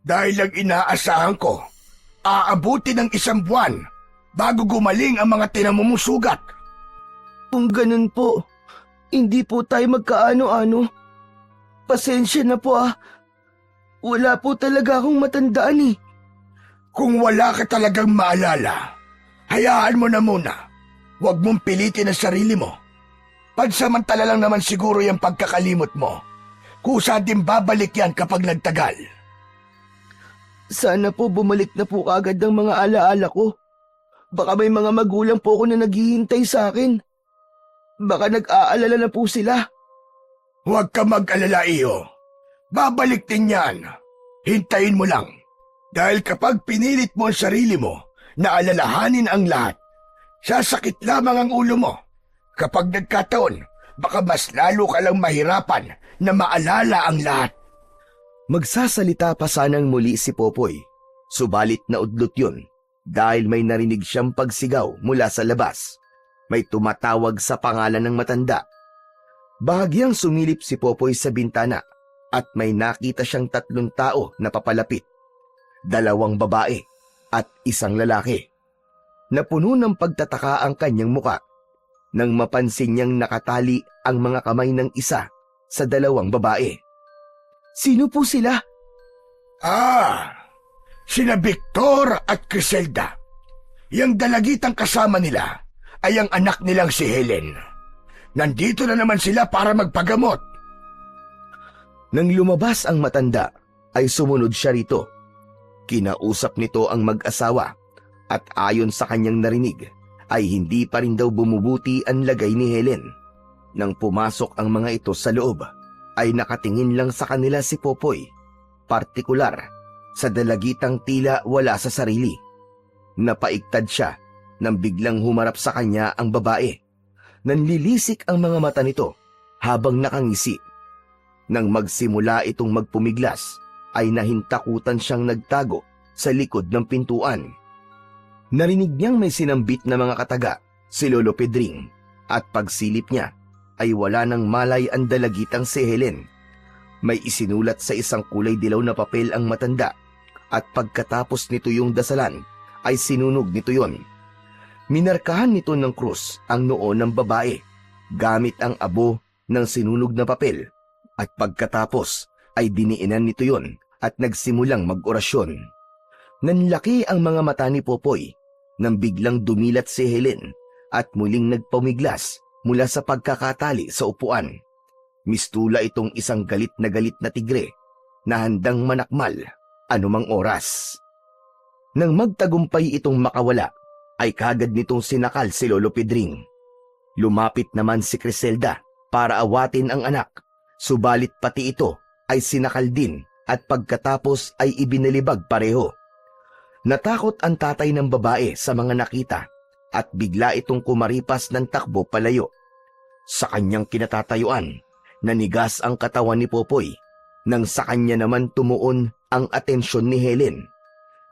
Dahil ang inaasahan ko, aabuti ng 1 buwan bago gumaling ang mga tinamumusugat. Kung ganun po, hindi po tayo magkaano-ano. Pasensya na po ah. Wala po talaga akong matandaan eh. Kung wala ka talagang maalala, hayaan mo na muna. Huwag mong pilitin ang sarili mo. Pansamantala lang naman siguro yung pagkakalimot mo. Kusa din babalik yan kapag nagtagal. Sana po bumalik na po kagad ang mga alaala ko. Baka may mga magulang po ako na naghihintay sa akin. Baka nag-aalala na po sila. Huwag ka mag-alala, iyo. Babalik din yan. Hintayin mo lang. Dahil kapag pinilit mo ang sarili mo na alalahanin ang lahat, sasakit lamang ang ulo mo. Kapag nagkataon, baka mas lalo ka lang mahirapan na maalala ang lahat. Magsasalita pa sanang muli si Popoy, subalit naudlot yun dahil may narinig siyang pagsigaw mula sa labas. May tumatawag sa pangalan ng matanda. Bahagyang sumilip si Popoy sa bintana at may nakita siyang 3 tao na papalapit. 2 babae at 1 lalaki. Napuno ng pagtataka ang kanyang muka nang mapansin niyang nakatali ang mga kamay ng isa sa 2 babae. Sino po sila? Sina Victor at Criselda. Yang dalagitang kasama nila ay ang anak nilang si Helen. Nandito na naman sila para magpagamot. Nang lumabas ang matanda, ay sumunod siya rito. Kinausap nito ang mag-asawa at ayon sa kanyang narinig, ay hindi pa rin daw bumubuti ang lagay ni Helen. Nang pumasok ang mga ito sa loob, ay nakatingin lang sa kanila si Popoy, partikular sa dalagitang tila wala sa sarili. Napaigtad siya nang biglang humarap sa kanya ang babae. Nanlilisik ang mga mata nito habang nakangisi. Nang magsimula itong magpumiglas, ay nahintakutan siyang nagtago sa likod ng pintuan. Narinig niyang may sinambit na mga kataga si Lolo Pedring at pagsilip niya ay wala nang malay ang dalagitang si Helen. May isinulat sa isang kulay dilaw na papel ang matanda at pagkatapos nito yung dasalan ay sinunog nito yon. Minarkahan nito ng krus ang noo ng babae gamit ang abo ng sinunog na papel at pagkatapos ay diniinan nito yon at nagsimulang mag-orasyon. Nanlaki ang mga mata ni Popoy nang biglang dumilat si Helen at muling nagpumiglas mula sa pagkakatali sa upuan. Mistula itong isang galit na tigre na handang manakmal anumang oras. Nang magtagumpay itong makawala, ay kagad nitong sinakal si Lolo Pedring. Lumapit naman si Criselda para awatin ang anak, subalit pati ito ay sinakal din at pagkatapos ay ibinalibag pareho. Natakot ang tatay ng babae sa mga nakita at bigla itong kumaripas ng takbo palayo. Sa kanyang kinatatayuan, nanigas ang katawan ni Popoy nang sa kanya naman tumuon ang atensyon ni Helen.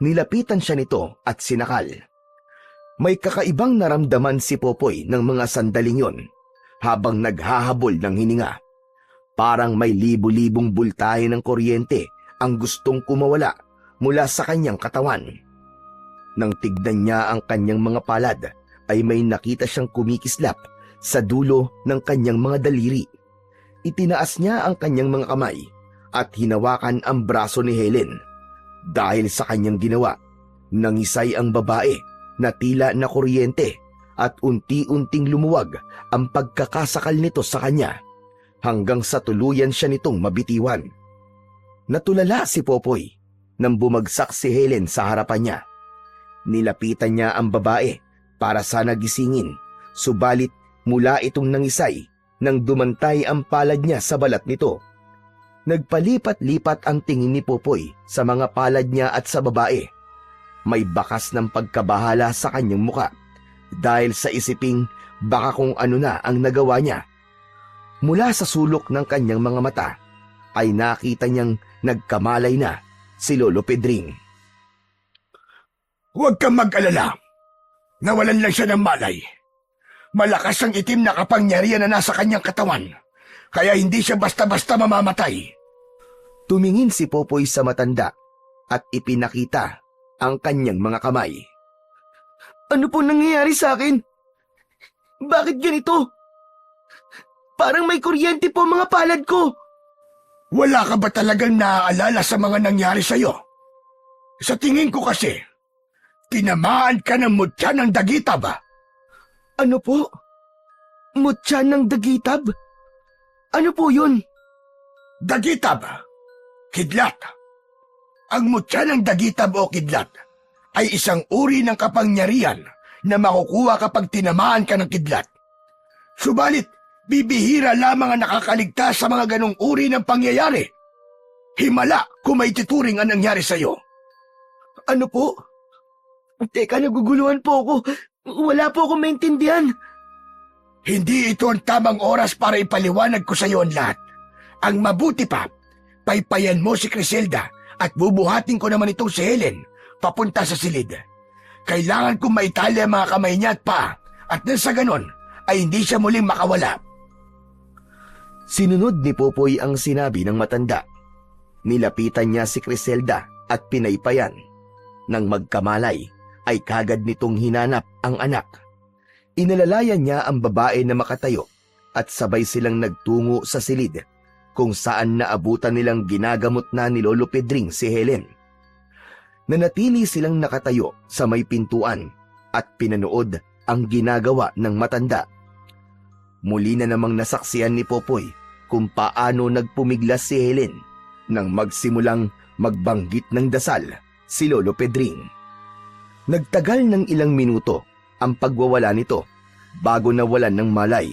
Nilapitan siya nito at sinakal. May kakaibang naramdaman si Popoy ng mga sandaling yon habang naghahabol ng hininga. Parang may libu-libong bultahe ng kuryente ang gustong kumawala mula sa kanyang katawan. Nang tignan niya ang kanyang mga palad, ay may nakita siyang kumikislap sa dulo ng kanyang mga daliri. Itinaas niya ang kanyang mga kamay at hinawakan ang braso ni Helen. Dahil sa kanyang ginawa, nangisay ang babae na tila na kuryente at unti-unting lumuwag ang pagkakasakal nito sa kanya hanggang sa tuluyan siya nitong mabitiwan. Natulala si Popoy nang bumagsak si Helen sa harapan niya. Nilapitan niya ang babae para sana gisingin, subalit mula itong nangisay nang dumantay ang palad niya sa balat nito. Nagpalipat-lipat ang tingin ni Popoy sa mga palad niya at sa babae. May bakas ng pagkabahala sa kanyang muka dahil sa isiping baka kung ano na ang nagawa niya. Mula sa sulok ng kanyang mga mata ay nakita niyang nagkamalay na si Lolo Pedring. Huwag kang mag-alala. Nawalan lang siya ng malay. Malakas ang itim na kapangyarihan na nasa kanyang katawan, kaya hindi siya basta-basta mamamatay. Tumingin si Popoy sa matanda at ipinakita ang kanyang mga kamay. Ano po nangyayari sa akin? Bakit ganito? Parang may kuryente po mga palad ko. Wala ka ba talagang naaalala sa mga nangyari sa'yo? Sa tingin ko kasi, tinamaan ka ng mutya ng dagitab. Ano po? Mutya ng dagitab? Ano po yun? Dagitab, kidlat. Ang mutya ng dagitab o kidlat ay isang uri ng kapangyarihan na makukuha kapag tinamaan ka ng kidlat. Subalit, bibihira lamang ang nakakaligtas sa mga ganong uri ng pangyayari. Himala kung may tituring ang nangyari sa'yo. Ano po? Teka, naguguluhan po ako. Wala po akong maintindihan. Hindi ito ang tamang oras para ipaliwanag ko sa iyo ang lahat. Ang mabuti pa, paypayan mo si Criselda at bubuhatin ko naman itong si Helen papunta sa silid. Kailangan kong maitali ang mga kamay niya at paa at nang sa ganon ay hindi siya muling makawala. Sinunod ni Popoy ang sinabi ng matanda. Nilapitan niya si Criselda at pinaypayan. Nang magkamalay, ay kagad nitong hinanap ang anak. Inalalayan niya ang babae na makatayo at sabay silang nagtungo sa silid kung saan naabutan nilang ginagamot na ni Lolo Pedring si Helen. Nanatili silang nakatayo sa may pintuan at pinanood ang ginagawa ng matanda. Muli na namang nasaksihan ni Popoy kung paano nagpumiglas si Helen nang magsimulang magbanggit ng dasal si Lolo Pedring. Nagtagal ng ilang minuto ang pagwawala nito bago nawalan ng malay.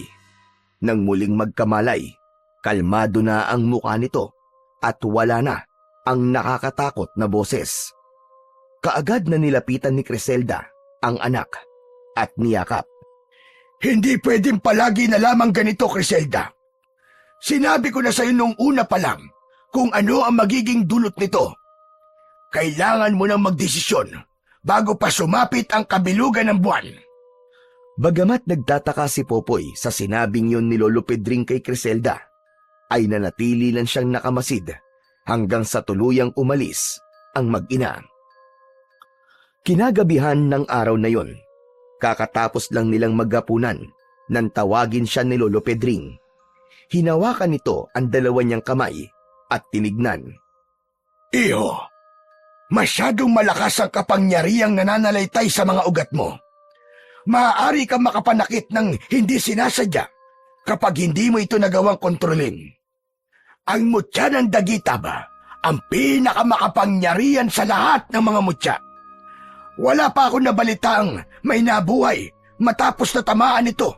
Nang muling magkamalay, kalmado na ang mukha nito at wala na ang nakakatakot na boses. Kaagad na nilapitan ni Criselda ang anak at niyakap. Hindi pwedeng palagi na lamang ganito, Criselda. Sinabi ko na sa iyo nung una pa lang kung ano ang magiging dulot nito. Kailangan mo nang magdesisyon bago pa sumapit ang kabilugan ng buwan. Bagamat nagtataka si Popoy sa sinabing yon ni Lolo Pedring kay Criselda, ay nanatili lang siyang nakamasid hanggang sa tuluyang umalis ang mag-ina. Kinagabihan ng araw na yon, kakatapos lang nilang maghapunan nang tawagin siya ni Lolo Pedring. Hinawakan nito ang dalawa niyang kamay at tinignan. Iho, masyadong malakas ang kapangyarihang nananalaytay sa mga ugat mo. Maaari kang makapanakit ng hindi sinasadya kapag hindi mo ito nagawang kontrolin. Ang mutya ng dagitab ang pinakamakapangyarihan sa lahat ng mga mutya. Wala pa akong nabalitaang may nabuhay matapos na tamaan ito.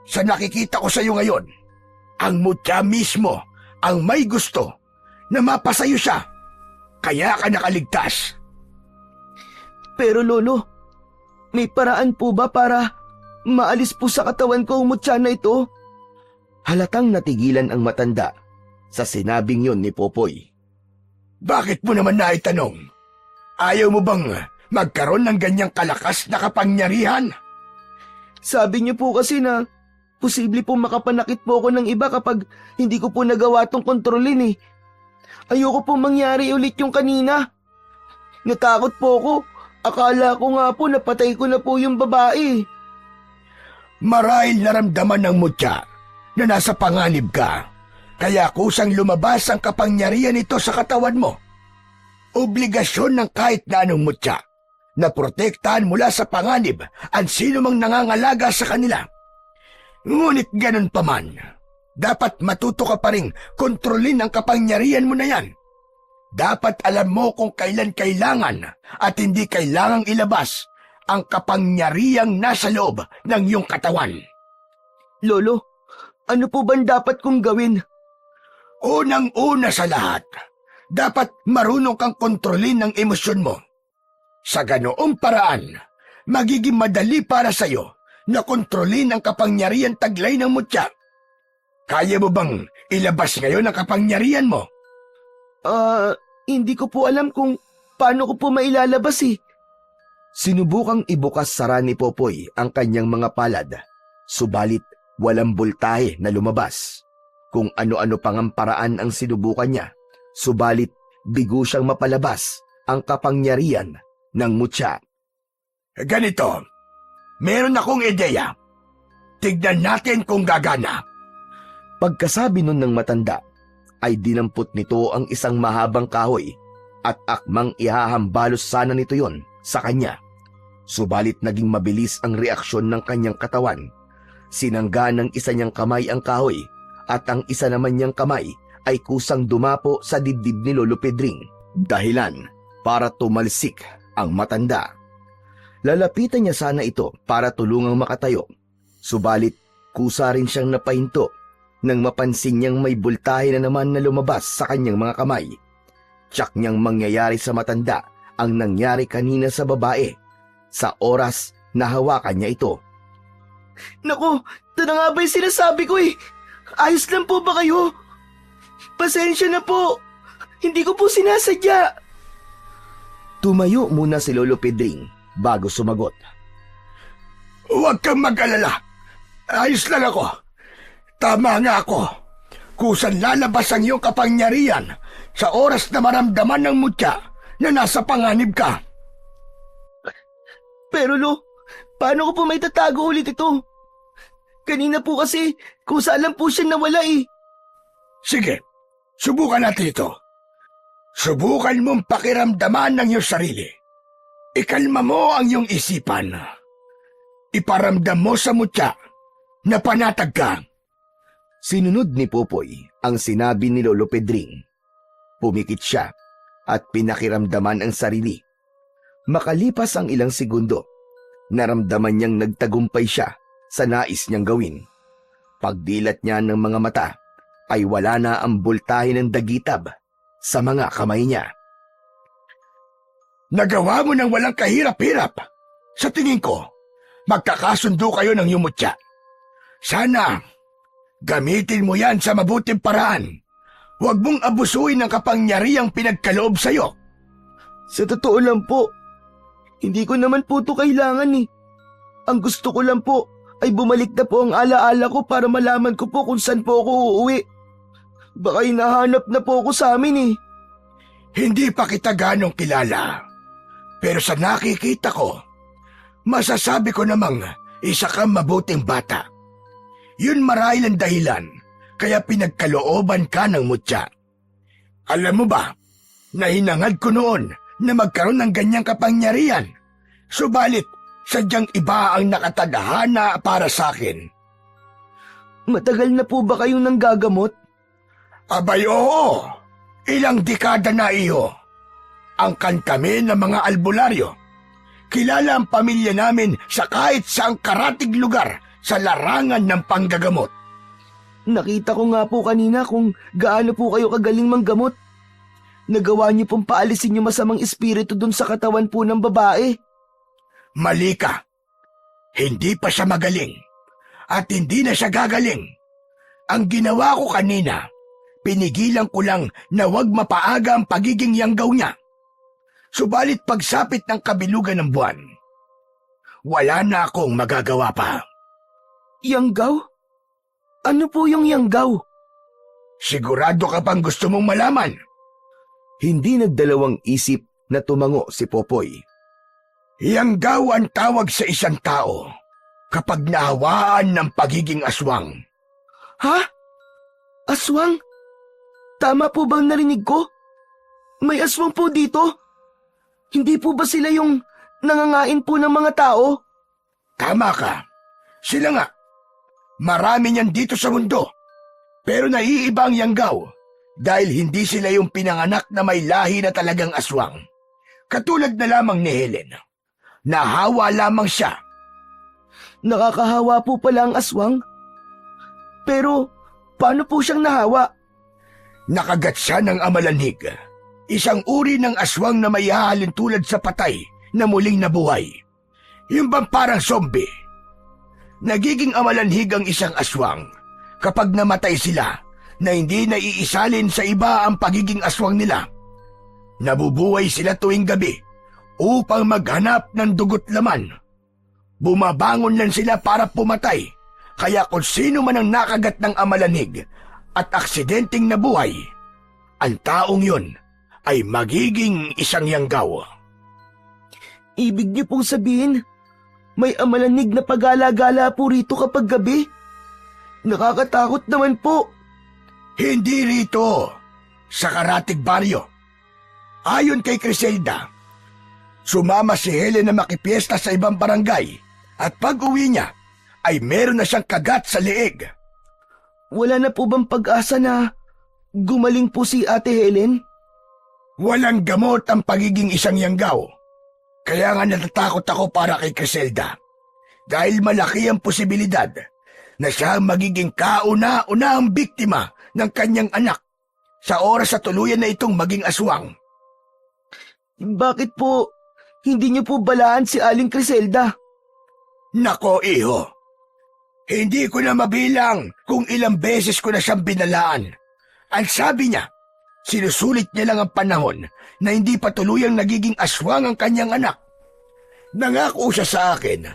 Sa nakikita ko sa iyo ngayon, ang mutya mismo ang may gusto na mapasayo siya. Kaya ka nakaligtas. Pero Lolo, may paraan po ba para maalis po sa katawan ko ang mutya na ito? Halatang natigilan ang matanda sa sinabing yon ni Popoy. Bakit mo naman naitanong? Ayaw mo bang magkaroon ng ganyang kalakas na kapangyarihan? Sabi niyo po kasi na posible po makapanakit po ako ng iba kapag hindi ko po nagawa tong kontrolin eh. Ayoko po mangyari ulit yung kanina. Natakot po ako. Akala ko nga po napatay ko na po yung babae. Marahil naramdaman ng mutya na nasa panganib ka, kaya kusang lumabas ang kapangyarihan nito sa katawan mo. Obligasyon ng kahit na anong mutya na protektahan mula sa panganib ang sino mang nangangalaga sa kanila. Ngunit ganun pa man, dapat matuto ka pa rin kontrolin ang kapangyarihan mo na yan. Dapat alam mo kung kailan kailangan at hindi kailangang ilabas ang kapangyarihang nasa loob ng iyong katawan. Lolo, ano po ba dapat kong gawin? Unang-una sa lahat, dapat marunong kang kontrolin ang emosyon mo. Sa ganoong paraan, magiging madali para sa'yo na kontrolin ang kapangyarihan taglay ng mutya. Kaya mo bang ilabas ngayon ang kapangyarihan mo? Hindi ko po alam kung paano ko po mailalabas eh. Sinubukang ibukas sara ni Popoy ang kanyang mga palad, subalit walang bultahe na lumabas. Kung ano-ano pang ang paraan ang sinubukan niya, subalit bigo siyang mapalabas ang kapangyarihan ng mutya. Ganito, meron akong ideya. Tignan natin kung gagana. Pagkasabi nun ng matanda, ay dinampot nito ang isang mahabang kahoy at akmang ihahambalos sana nito yon sa kanya. Subalit naging mabilis ang reaksyon ng kanyang katawan. Sinangga ng isa niyang kamay ang kahoy at ang isa naman niyang kamay ay kusang dumapo sa dibdib ni Lolo Pedring. Dahilan para tumalsik ang matanda. Lalapitan niya sana ito para tulungang makatayo. Subalit kusa rin siyang napahinto nang mapansin niyang may bultahe na naman na lumabas sa kanyang mga kamay. Tiyak niyang mangyayari sa matanda ang nangyari kanina sa babae sa oras na hawakan niya ito. Naku, ito na nga ba yung sinasabi ko eh. Ayos lang po ba kayo? Pasensya na po. Hindi ko po sinasadya. Tumayo muna si Lolo Pedring bago sumagot. Huwag kang mag-alala. Ayos lang ako. Tama nga ako. Kusan lalabas ang iyong kapangyarihan sa oras na maramdaman ng mutya na nasa panganib ka. Pero Lo, paano ko po may tatago ulit ito? Kanina po kasi, kusa lang po siya nawala eh. Sige, subukan natin ito. Subukan mong pakiramdaman ng iyong sarili. Ikalma mo ang iyong isipan. Iparamdam mo sa mutya na panatag ka. Sinunod ni Popoy ang sinabi ni Lolo Pedring. Pumikit siya at pinakiramdaman ang sarili. Makalipas ang ilang segundo, naramdaman niyang nagtagumpay siya sa nais niyang gawin. Pagdilat niya ng mga mata, ay wala na ang bultahe ng dagitab sa mga kamay niya. Nagawa mo ng walang kahirap-hirap. Sa tingin ko, magkakasundo kayo ng iyong mutya. Sana, gamitin mo yan sa mabuting paraan. Huwag mong abusuin ang kapangyarihang pinagkaloob sa'yo. Sa totoo lang po, hindi ko naman po ito kailangan eh. Ang gusto ko lang po ay bumalik na po ang alaala ko para malaman ko po kung saan po ako uuwi. Baka hinahanap na po ako sa amin eh. Hindi pa kita ganong kilala. Pero sa nakikita ko, masasabi ko namang isa kang mabuting bata. Yun marahil ang dahilan kaya pinagkalooban ka ng mutya. Alam mo ba, na hinangad ko noon na magkaroon ng ganyang kapangyarihan. Subalit, sadyang iba ang nakatadhana para sa akin. Matagal na po ba kayong nanggagamot? Abay oo, ilang dekada na iyo. Angkan kami ng mga albularyo. Kilala ang pamilya namin sa kahit saang karatig lugar sa larangan ng panggagamot. Nakita ko nga po kanina kung gaano po kayo kagaling manggamot. Nagawa niyo pong paalisin yung masamang espiritu dun sa katawan po ng babae. Mali ka. Hindi pa siya magaling. At hindi na siya gagaling. Ang ginawa ko kanina, pinigilan ko lang na wag mapaaga ang pagiging yanggaw niya. Subalit pagsapit ng kabilugan ng buwan, wala na akong magagawa pa. Yanggaw? Ano po yung yanggaw? Sigurado ka bang gusto mong malaman? Hindi nagdalawang isip na tumango si Popoy. Yanggaw ang tawag sa isang tao kapag nahawaan ng pagiging aswang. Ha? Aswang? Tama po bang narinig ko? May aswang po dito? Hindi po ba sila yung nangangain po ng mga tao? Tama ka. Sila nga. Marami niyan dito sa mundo. Pero naiiba ang yanggaw dahil hindi sila yung pinanganak na may lahi na talagang aswang. Katulad na lamang ni Helen. Nahawa lamang siya. Nakakahawa po pala ang aswang. Pero paano po siyang nahawa? Nakagat siya ng amalanhig. Isang uri ng aswang na may hahalin tulad sa patay na muling nabuhay. Yung bang parang zombie. Nagiging amalanhig ang isang aswang kapag namatay sila na hindi naiisalin sa iba ang pagiging aswang nila. Nabubuhay sila tuwing gabi upang maghanap ng dugot laman. Bumabangon lang sila para pumatay, kaya kung sino man ang nakagat ng amalanhig at aksidenteng nabuhay, ang taong yun ay magiging isang yanggaw. Ibig niyo pong sabihin, may amalanig na pagala-gala po rito kapag gabi? Nakakatakot naman po. Hindi rito, sa Karatig Baryo. Ayon kay Criselda, sumama si Helen na makipiesta sa ibang barangay at pag-uwi niya ay meron na siyang kagat sa leeg. Wala na po bang pag-asa na gumaling po si Ate Helen? Walang gamot ang pagiging isang yanggaw. Kaya nga natatakot ako para kay Criselda. Dahil malaki ang posibilidad na siya ang magiging kauna-unahang biktima ng kanyang anak sa oras sa tuluyan na itong maging aswang. Bakit po hindi niyo po balaan si Aling Criselda? Nako, iho. Hindi ko na mabilang kung ilang beses ko na siyang binalaan. Ang sabi niya, sinusulit niya lang ang panahon na hindi pa tuluyang nagiging aswang ang kanyang anak. Nangako siya sa akin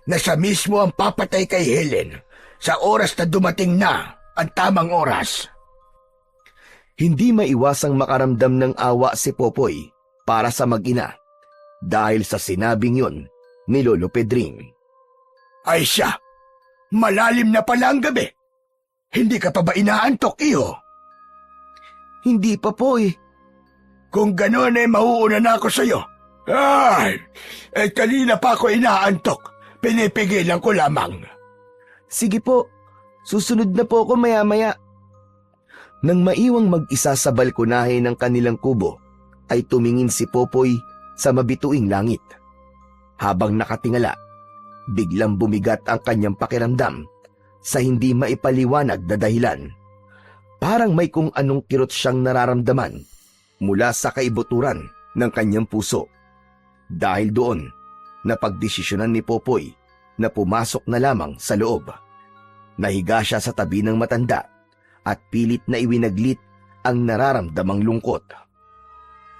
na siya mismo ang papatay kay Helen sa oras na dumating na ang tamang oras. Hindi maiwasang makaramdam ng awa si Popoy para sa mag-ina dahil sa sinabing yon ni Lolo Pedring. Ay siya, malalim na pala ang gabi. Hindi ka pa ba inaantok, iho? Hindi pa po eh. Kung gano'n ay mauuna na ako sa'yo. Ay, kanina pa ako inaantok. Pinipigilan ko lamang. Sige po, susunod na po ako maya-maya. Nang maiwang mag-isa sa balkonahe ng kanilang kubo, ay tumingin si Popoy sa mabituing langit. Habang nakatingala, biglang bumigat ang kanyang pakiramdam sa hindi maipaliwanag na dahilan. Parang may kung anong kirot siyang nararamdaman mula sa kaibuturan ng kanyang puso. Dahil doon, napagdesisyonan ni Popoy na pumasok na lamang sa loob. Nahiga siya sa tabi ng matanda at pilit na iwinaglit ang nararamdamang lungkot.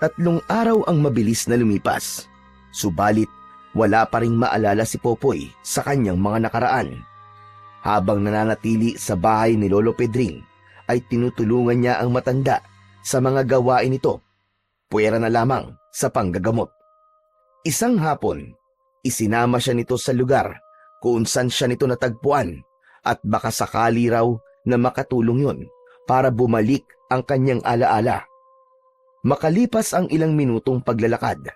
3 araw ang mabilis na lumipas, subalit wala pa ring maalala si Popoy sa kanyang mga nakaraan. Habang nananatili sa bahay ni Lolo Pedring, ay tinutulungan niya ang matanda sa mga gawain nito, puwera na lamang sa panggagamot. Isang hapon, isinama siya nito sa lugar kung saan siya nito natagpuan at baka sakali raw na makatulong yon para bumalik ang kanyang alaala. Makalipas ang ilang minutong paglalakad,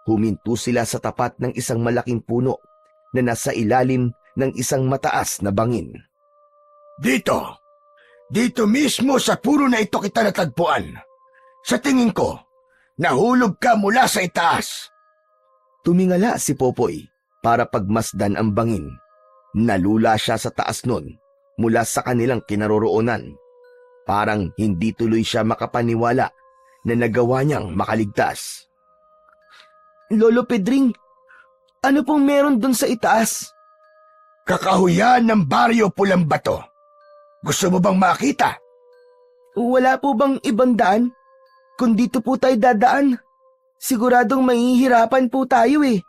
huminto sila sa tapat ng isang malaking puno na nasa ilalim ng isang mataas na bangin. Dito mismo sa puno na ito kita natagpuan. Sa tingin ko, nahulog ka mula sa itaas. Tumingala si Popoy para pagmasdan ang bangin. Nalula siya sa taas nun mula sa kanilang kinaroroonan. Parang hindi tuloy siya makapaniwala na nagawa niyang makaligtas. Lolo Pedring, ano pong meron dun sa itaas? Kakahuyan ng Baryo Pulang Bato. Gusto mo bang makita? Wala po bang ibang daan? Kung dito po tayo dadaan? Siguradong mahihirapan po tayo eh.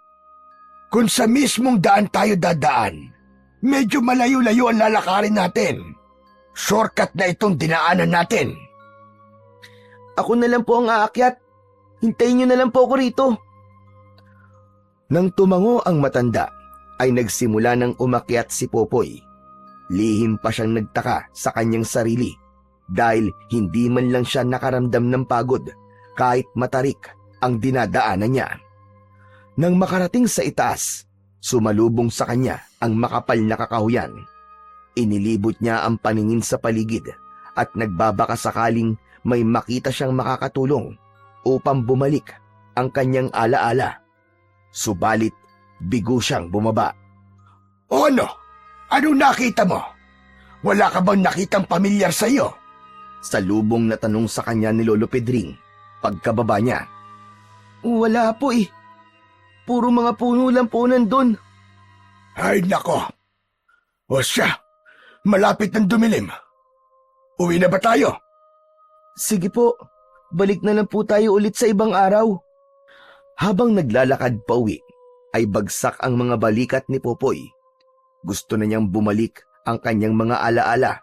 Kung sa mismong daan tayo dadaan, medyo malayo-layo ang lalakarin natin. Shortcut na itong dinaanan natin. Ako na lang po ang aakyat. Hintayin niyo na lang po ako rito. Nang tumango ang matanda, ay nagsimula ng umakyat si Popoy. Lihim pa siyang nagtaka sa kanyang sarili dahil hindi man lang siya nakaramdam ng pagod kahit matarik ang dinadaanan niya. Nang makarating sa itaas, sumalubong sa kanya ang makapal na kakahuyan. Inilibot niya ang paningin sa paligid at nagbabaka sakaling may makita siyang makakatulong upang bumalik ang kanyang alaala. Subalit, bigo siyang bumaba. O ano? Anong nakita mo? Wala ka bang nakitang pamilyar sa iyo? Salubong na tanong sa kanya ni Lolo Pedring pagkababa niya. Wala po eh. Puro mga puno lang po nandun. Ay nako. O siya, malapit ng dumilim. Uwi na ba tayo? Sige po, balik na lang po tayo ulit sa ibang araw. Habang naglalakad pa uwi, ay bagsak ang mga balikat ni Popoy. Gusto na niyang bumalik ang kanyang mga alaala,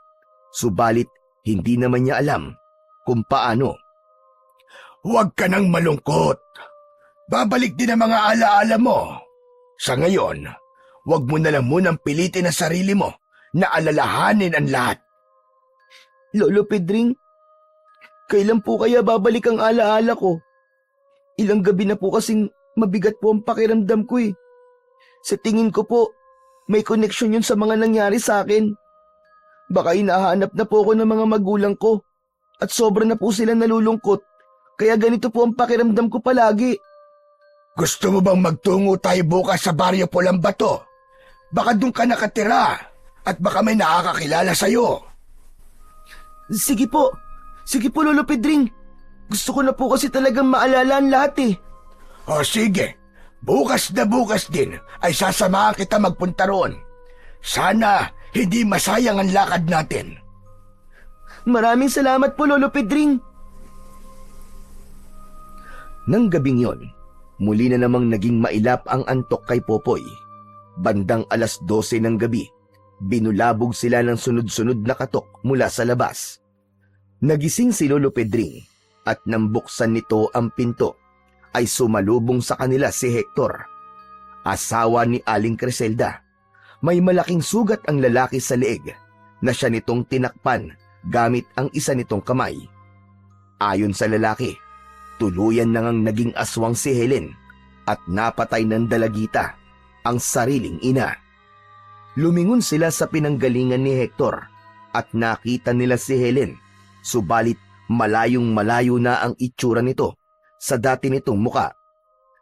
subalit hindi naman niya alam kung paano. Huwag ka nang malungkot. Babalik din ang mga alaala mo. Sa ngayon, huwag mo na lang munang pilitin ang sarili mo na alalahanin ang lahat. Lolo Pedring, kailan po kaya babalik ang alaala ko? Ilang gabi na po kasing mabigat po ang pakiramdam ko eh. Sa tingin ko po, may connection yun sa mga nangyari sa akin. Baka hinahanap na po ako ng mga magulang ko at sobra na po sila nalulungkot. Kaya ganito po ang pakiramdam ko palagi. Gusto mo bang magtungo tayo bukas sa Baryo Pulang Bato? Baka doon ka nakatira at baka may nakakakilala sa'yo. Sige po. Sige po, Lolo Pedring. Gusto ko na po kasi talagang maalala ang lahat eh. O sige, bukas na bukas din ay sasamahan kita magpunta roon. Sana hindi masayang ang lakad natin. Maraming salamat po, Lolo Pedring. Nang gabing yon, muli na namang naging mailap ang antok kay Popoy. Bandang 12:00 ng gabi, binulabog sila ng sunod-sunod na katok mula sa labas. Nagising si Lolo Pedring at nang buksan nito ang pinto, ay sumalubong sa kanila si Hector, asawa ni Aling Criselda. May malaking sugat ang lalaki sa leeg na siya nitong tinakpan gamit ang isa nitong kamay. Ayon sa lalaki, tuluyan na ngang naging aswang si Helen at napatay ng dalagita ang sariling ina. Lumingon sila sa pinanggalingan ni Hector at nakita nila si Helen, subalit malayong malayo na ang itsura nito sa dati nitong muka.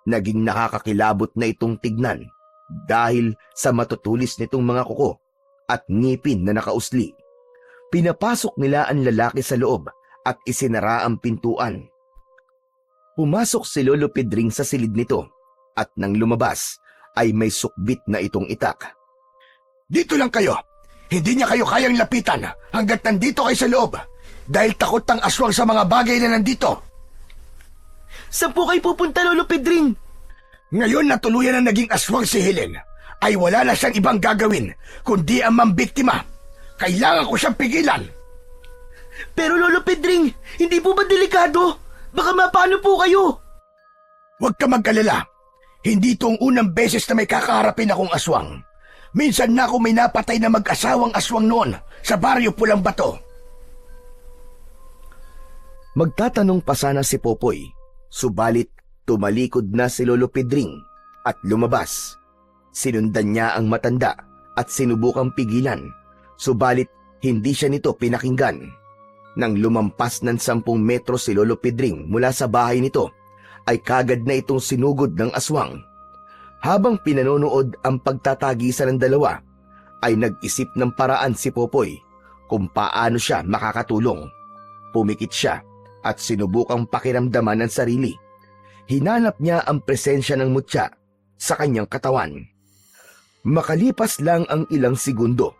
Naging nakakakilabot na itong tignan dahil sa matutulis nitong mga kuko at ngipin na nakausli. Pinapasok nila ang lalaki sa loob at isinara ang pintuan. Pumasok si Lolo Pedring sa silid nito at nang lumabas ay may sukbit na itong itak. Dito lang kayo. Hindi niya kayo kayang lapitan hanggat nandito kayo sa loob dahil takot ang aswang sa mga bagay na nandito. Saan po kayo pupunta, Lolo Pedring? Ngayon na tuluyan na naging aswang si Helen, ay wala na siyang ibang gagawin kundi ang mambiktima. Kailangan ko siyang pigilan. Pero Lolo Pedring, hindi po ba delikado? Baka mapano po kayo? Huwag ka mag-alala. Hindi ito ang unang beses na may kakaharapin akong aswang. Minsan na ako may napatay na mag-asawang aswang noon sa Baryo Pulang Bato. Magtatanong pa sana si Popoy, subalit tumalikod na si Lolo Pedring at lumabas. Sinundan niya ang matanda at sinubukang pigilan, subalit hindi siya nito pinakinggan. Nang lumampas ng 10 metro si Lolo Pedring mula sa bahay nito, ay kagad na itong sinugod ng aswang. Habang pinanonood ang pagtatagisan ng dalawa, ay nag-isip ng paraan si Popoy kung paano siya makakatulong. Pumikit siya at sinubukang pakiramdaman ang sarili. Hinanap niya ang presensya ng mutya sa kanyang katawan. Makalipas lang ang ilang segundo,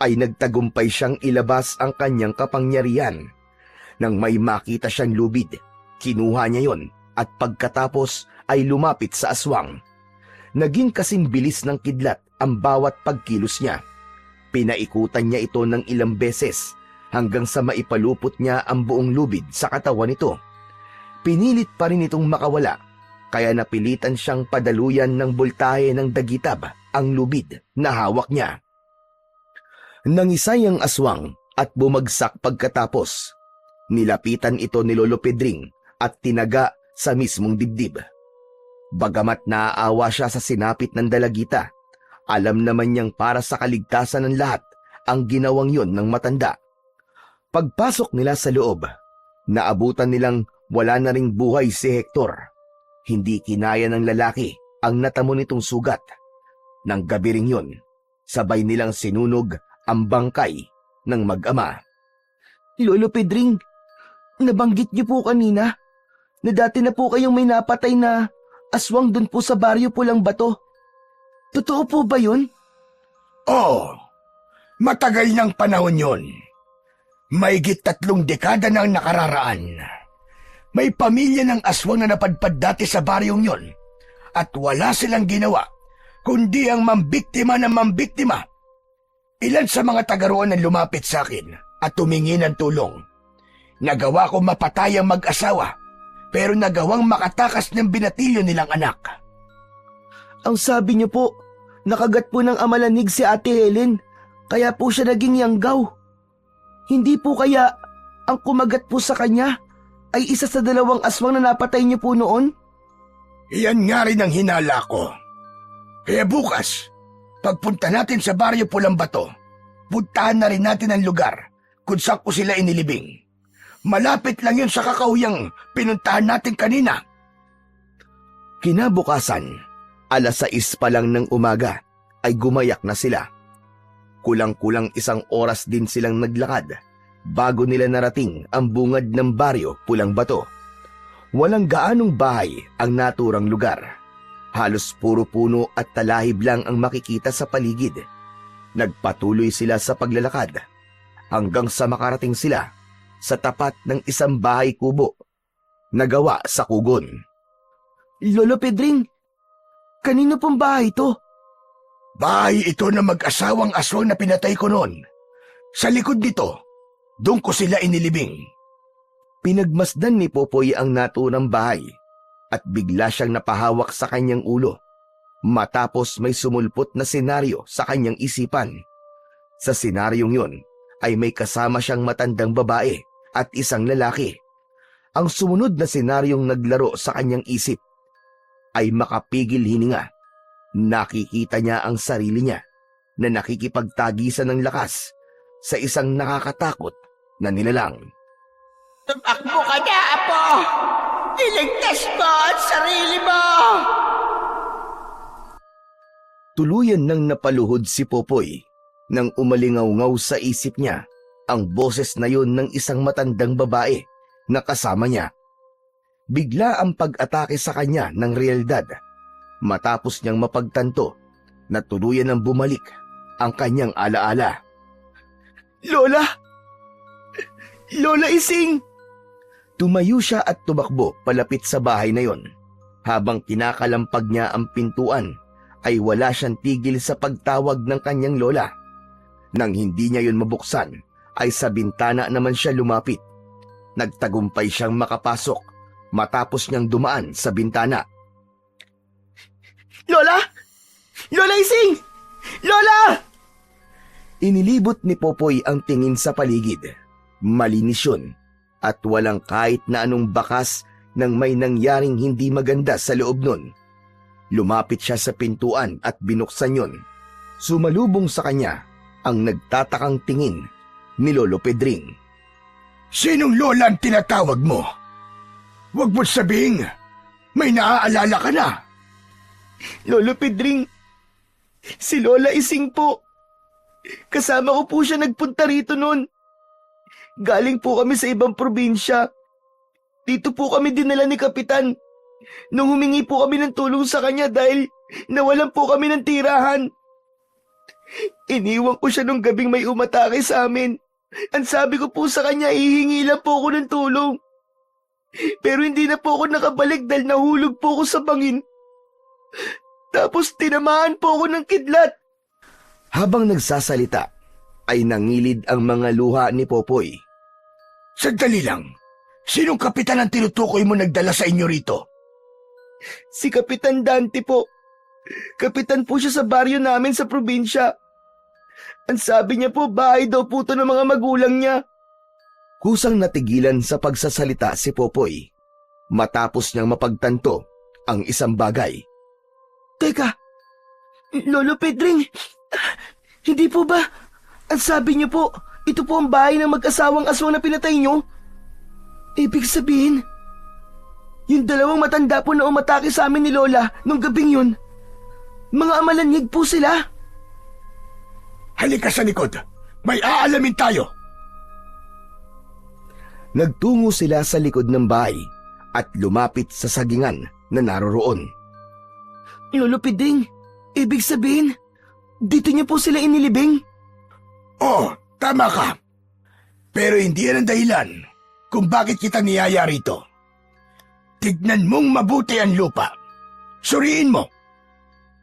ay nagtagumpay siyang ilabas ang kanyang kapangyarihan. Nang may makita siyang lubid, kinuha niya yon at pagkatapos ay lumapit sa aswang. Naging kasing bilis ng kidlat ang bawat pagkilos niya. Pinaikutan niya ito ng ilang beses hanggang sa maipalupot niya ang buong lubid sa katawan nito. Pinilit pa rin itong makawala, kaya napilitan siyang padaluyan ng boltahe ng dagitab ang lubid na hawak niya. Nangisay ang aswang at bumagsak pagkatapos. Nilapitan ito ni Lolo Pedring at tinaga sa mismong dibdib. Bagamat naaawa siya sa sinapit ng dalagita, alam naman niyang para sa kaligtasan ng lahat ang ginawang yon ng matanda. Pagpasok nila sa loob, naabutan nilang wala na ring buhay si Hector. Hindi kinaya ng lalaki ang natamo nitong sugat. Nang gabi ring yun, sabay nilang sinunog ang bangkay ng mag-ama. Lolo Pedring, nabanggit niyo po kanina na dati na po kayong may napatay na aswang dun po sa baryo Pulang Bato. Totoo po ba yun? Oh, matagal ng panahon yon. Maigit 3 dekada nang nakararaan. May pamilya ng aswang na napadpad dati sa baryong yon at wala silang ginawa kundi ang mambiktima ng mambiktima. Ilan sa mga tagaroon ang lumapit sa akin at tumingi ng tulong. Nagawa ko mapatay ang mag-asawa pero nagawang makatakas ng binatilyo nilang anak. Ang sabi niyo po, nakagat po ng amalanig si Ate Helen, kaya po siya naging yanggaw. Hindi po kaya ang kumagat po sa kanya ay isa sa 2 aswang na napatay niyo po noon? Iyan nga rin ang hinala ko. Kaya bukas, pagpunta natin sa baryo Pulang Bato, puntahan na rin natin ang lugar kung saan ko sila inilibing. Malapit lang yun sa kakawiyang pinuntahan natin kanina. Kinabukasan, 6:00 pa lang ng umaga ay gumayak na sila. Kulang-kulang 1 oras din silang naglakad bago nila narating ang bungad ng baryo Pulang Bato. Walang gaanong bahay ang naturang lugar. Halos puro puno at talahib lang ang makikita sa paligid. Nagpatuloy sila sa paglalakad hanggang sa makarating sila sa tapat ng isang bahay kubo na gawa sa kugon. Lolo Pedring, kanino pong bahay ito? Bahay ito na mag-asawang aswang na pinatay ko noon. Sa likod nito, doon ko sila inilibing. Pinagmasdan ni Popoy ang naturang bahay at bigla siyang napahawak sa kanyang ulo matapos may sumulpot na senaryo sa kanyang isipan. Sa senaryong yun ay may kasama siyang matandang babae at isang lalaki. Ang sumunod na senaryong naglaro sa kanyang isip ay makapigil hininga. Nakikita niya ang sarili niya na nakikipagtagisan ng lakas sa isang nakakatakot na nilalang. Tumakbo ka na, Apo! Iligtas mo ang sarili mo! Tuluyan nang napaluhod si Popoy nang umalingaw-ngaw sa isip niya ang boses na yun ng isang matandang babae na kasama niya. Bigla ang pag-atake sa kanya ng realidad matapos niyang mapagtanto na tuluyan ng bumalik ang kanyang alaala. Lola! Lola Ising! Tumayo siya at tumakbo palapit sa bahay na yon. Habang kinakalampag niya ang pintuan, ay wala siyang tigil sa pagtawag ng kanyang lola. Nang hindi niya yun mabuksan, ay sa bintana naman siya lumapit. Nagtagumpay siyang makapasok matapos niyang dumaan sa bintana. Lola! Lola Ising! Lola! Inilibot ni Popoy ang tingin sa paligid. Malinis yun at walang kahit na anong bakas ng may nangyaring hindi maganda sa loob nun. Lumapit siya sa pintuan at binuksan yun. Sumalubong sa kanya ang nagtatakang tingin ni Lolo Pedring. Sinong lola ang tinatawag mo? Huwag mo sabihing may naaalala ka na. Lolo Pedring, si Lola Ising po. Kasama ko po siya nagpunta rito noon. Galing po kami sa ibang probinsya. Dito po kami dinala ni Kapitan. Nung humingi po kami ng tulong sa kanya dahil nawalan po kami ng tirahan. Iniwan ko siya nung gabing may umatake sa amin. Ang sabi ko po sa kanya, hihingi lang po ako ng tulong. Pero hindi na po ako nakabalik dahil nahulog po ako sa bangin. Tapos tinamaan po ako ng kidlat. Habang nagsasalita, ay nangilid ang mga luha ni Popoy. Sandali lang. Sinong kapitan ang tinutukoy mo nagdala sa inyo rito? Si Kapitan Dante po. Kapitan po siya sa baryo namin sa probinsya. Ang sabi niya po, bahay daw po to ng mga magulang niya. Kusang natigilan sa pagsasalita si Popoy matapos niyang mapagtanto ang isang bagay. Teka, Lolo Pedring, hindi po ba? Ang sabi niyo po, ito po ang bahay ng mag-asawang aswang na pinatay niyo? Ibig sabihin, yung dalawang matanda po na umatake sa amin ni Lola nung gabing yun, mga amalanyig po sila. Halika sa likod. May aalamin tayo. Nagtungo sila sa likod ng bahay at lumapit sa sagingan na naroroon. Lolo Pedring, ibig sabihin, dito niyo po sila inilibing? Oo, tama ka. Pero hindi yan ang dahilan kung bakit kita niyaya rito. Tignan mong mabuti ang lupa. Suriin mo.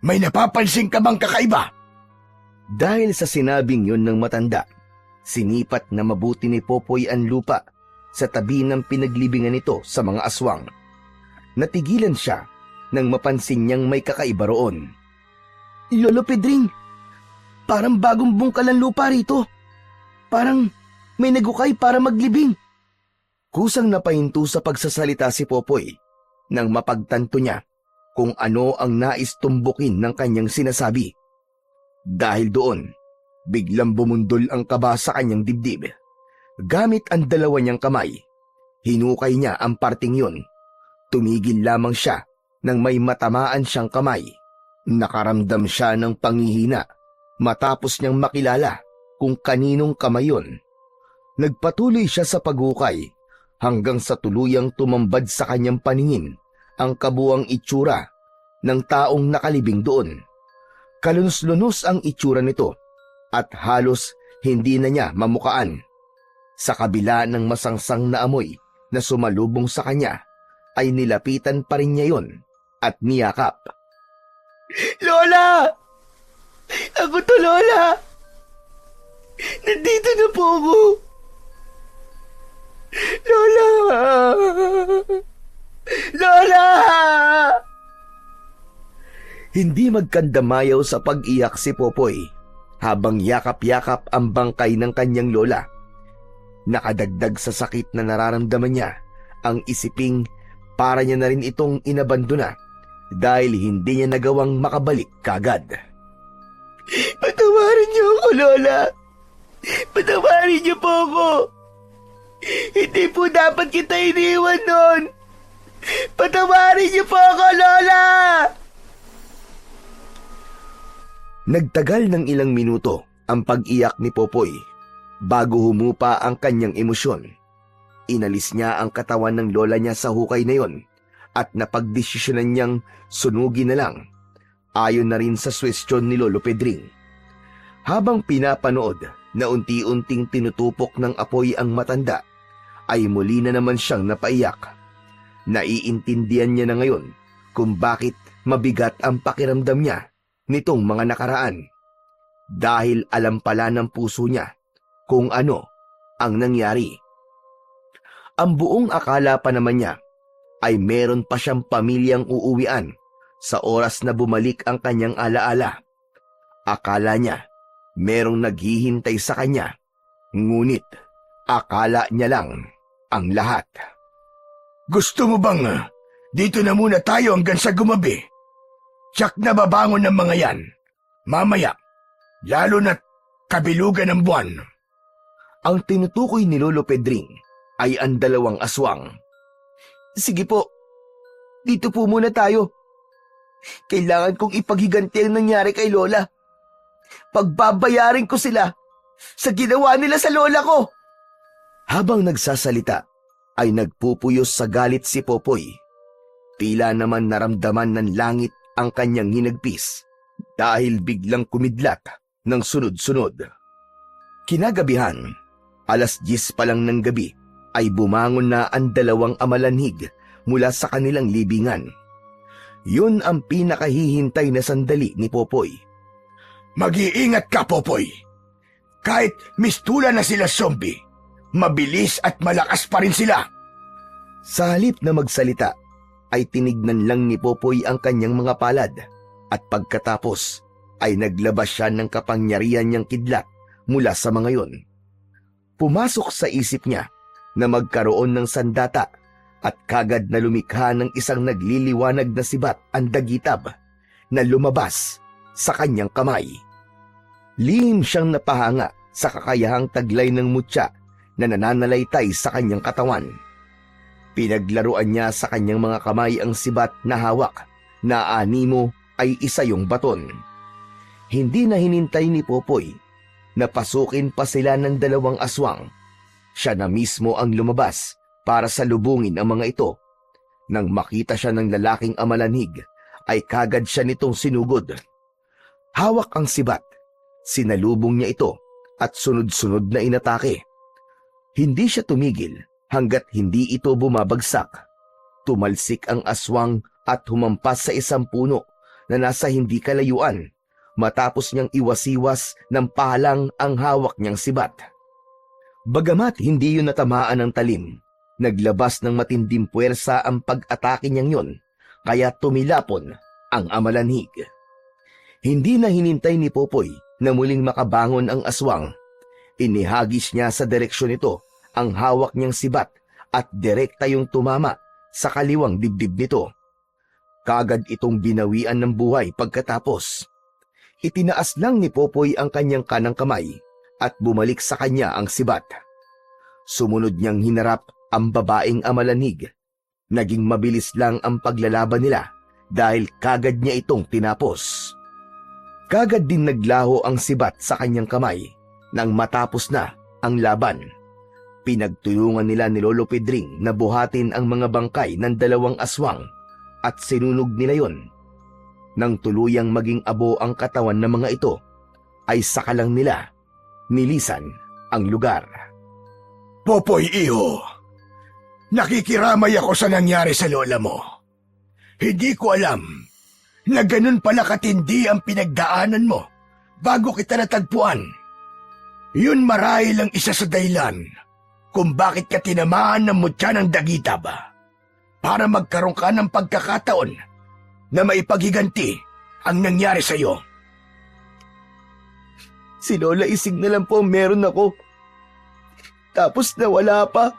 May napapansin ka bang kakaiba? Dahil sa sinabing yon ng matanda, sinipat na mabuti ni Popoy ang lupa sa tabi ng pinaglibingan nito sa mga aswang. Natigilan siya nang mapansin niyang may kakaiba roon. Lolo Pedring, parang bagong bungkal ang lupa rito. Parang may nagukay para maglibing. Kusang napahinto sa pagsasalita si Popoy nang mapagtanto niya kung ano ang nais tumbukin ng kanyang sinasabi. Dahil doon, biglang bumundol ang kaba sa kanyang dibdib. Gamit ang dalawa niyang kamay, hinukay niya ang parting yun. Tumigil lamang siya nang may matamaan siyang kamay. Nakaramdam siya ng panghihina matapos niyang makilala kung kaninong kamay yun. Nagpatuloy siya sa paghukay hanggang sa tuluyang tumambad sa kanyang paningin ang kabuang itsura ng taong nakalibing doon. Kalunos-lunos ang itsura nito at halos hindi na niya mamukaan. Sa kabila ng masangsang na amoy na sumalubong sa kanya, ay nilapitan pa rin niya yon at niyakap. Lola! Ako to, Lola! Nandito na po ako! Lola! Lola! Hindi magkandamayaw sa pag-iyak si Popoy habang yakap-yakap ang bangkay ng kanyang lola. Nakadagdag sa sakit na nararamdaman niya ang isiping para niya na rin itong inabandona dahil hindi niya nagawang makabalik kagad. Patawarin niyo ako, Lola! Patawarin niyo po ako! Hindi po dapat kita iniwan noon! Patawarin niyo po ako, Lola! Nagtagal ng ilang minuto ang pag-iyak ni Popoy bago humupa ang kanyang emosyon. Inalis niya ang katawan ng lola niya sa hukay na yon at napagdesisyonan niyang sunugin na lang, ayon na rin sa suwestyon ni Lolo Pedring. Habang pinapanood na unti-unting tinutupok ng apoy ang matanda, ay muli na naman siyang napaiyak. Naiintindihan niya na ngayon kung bakit mabigat ang pakiramdam niya nitong mga nakaraan. Dahil alam pala ng puso niya kung ano ang nangyari. Ang buong akala pa naman niya ay meron pa siyang pamilyang uuwian sa oras na bumalik ang kanyang alaala. Akala niya merong naghihintay sa kanya, ngunit akala niya lang ang lahat. Gusto mo bang dito na muna tayo hanggang sa gumabi? Tiyak na babangon ng mga yan. Mamaya, lalo na't kabilugan ng buwan. Ang tinutukoy ni Lolo Pedring ay ang dalawang aswang. Sige po, dito po muna tayo. Kailangan kong ipaghiganti ang nangyari kay Lola. Pagbabayarin ko sila sa ginawa nila sa lola ko. Habang nagsasalita, ay nagpupuyos sa galit si Popoy. Tila naman naramdaman ng langit ang kanyang hinagpis dahil biglang kumidlat ng sunod-sunod. Kinagabihan, 10:00 pa lang ng gabi ay bumangon na ang dalawang amalanhig mula sa kanilang libingan. Yun ang pinakahihintay na sandali ni Popoy. Mag-iingat ka, Popoy. Kahit mistula na sila zombie, mabilis at malakas pa rin sila. Sa halip na magsalita, ay tinignan lang ni Popoy ang kanyang mga palad at pagkatapos ay naglabas siya ng kapangyarihan niyang kidlat mula sa mga yun. Pumasok sa isip niya na magkaroon ng sandata at kagad na lumikha ng isang nagliliwanag na sibat ang dagitab na lumabas sa kanyang kamay. Lihim siyang napahanga sa kakayahang taglay ng mutya na nananalaytay sa kanyang katawan. Pinaglaruan niya sa kanyang mga kamay ang sibat na hawak na animo ay isa yung baton. Hindi na hinintay ni Popoy na pasukin pa sila ng dalawang aswang. Siya na mismo ang lumabas para salubungin ang mga ito. Nang makita siya ng lalaking amalanhig, ay kagad siya nitong sinugod. Hawak ang sibat, sinalubong niya ito at sunod-sunod na inatake. Hindi siya tumigil hanggat hindi ito bumabagsak. Tumalsik ang aswang at humampas sa isang puno na nasa hindi kalayuan matapos niyang iwasiwas ng palang ang hawak niyang sibat. Bagamat hindi yun natamaan ng talim, naglabas ng matinding puwersa ang pag-atake niyang yun, kaya tumilapon ang amalanhig. Hindi na hinintay ni Popoy na muling makabangon ang aswang. Inihagis niya sa direksyon nito ang hawak niyang sibat at direkta yung tumama sa kaliwang dibdib nito. Kagad itong binawian ng buhay pagkatapos. Itinaas lang ni Popoy ang kanyang kanang kamay at bumalik sa kanya ang sibat. Sumunod niyang hinarap ang babaeng amalanhig. Naging mabilis lang ang paglalaban nila dahil kagad niya itong tinapos. Kagad din naglaho ang sibat sa kanyang kamay nang matapos na ang laban. Pinagtulungan nila ni Lolo Pedring na buhatin ang mga bangkay ng dalawang aswang at sinunog nila yon. Nang tuluyang maging abo ang katawan ng mga ito, ay saka lang nila nilisan ang lugar. Popoy, iho. Nakikiramay ako sa nangyari sa lola mo. Hindi ko alam na ganun pala katindi ang pinagdaanan mo bago kita natagpuan. Yun marahil ang isa sa dahilan kung bakit ka tinamaan ng mutya ng dagitab para magkaroon ka ng pagkakataon na maipaghiganti ang nangyari sa iyo. Si Lola Ising na lang po meron ako. Tapos nawala pa.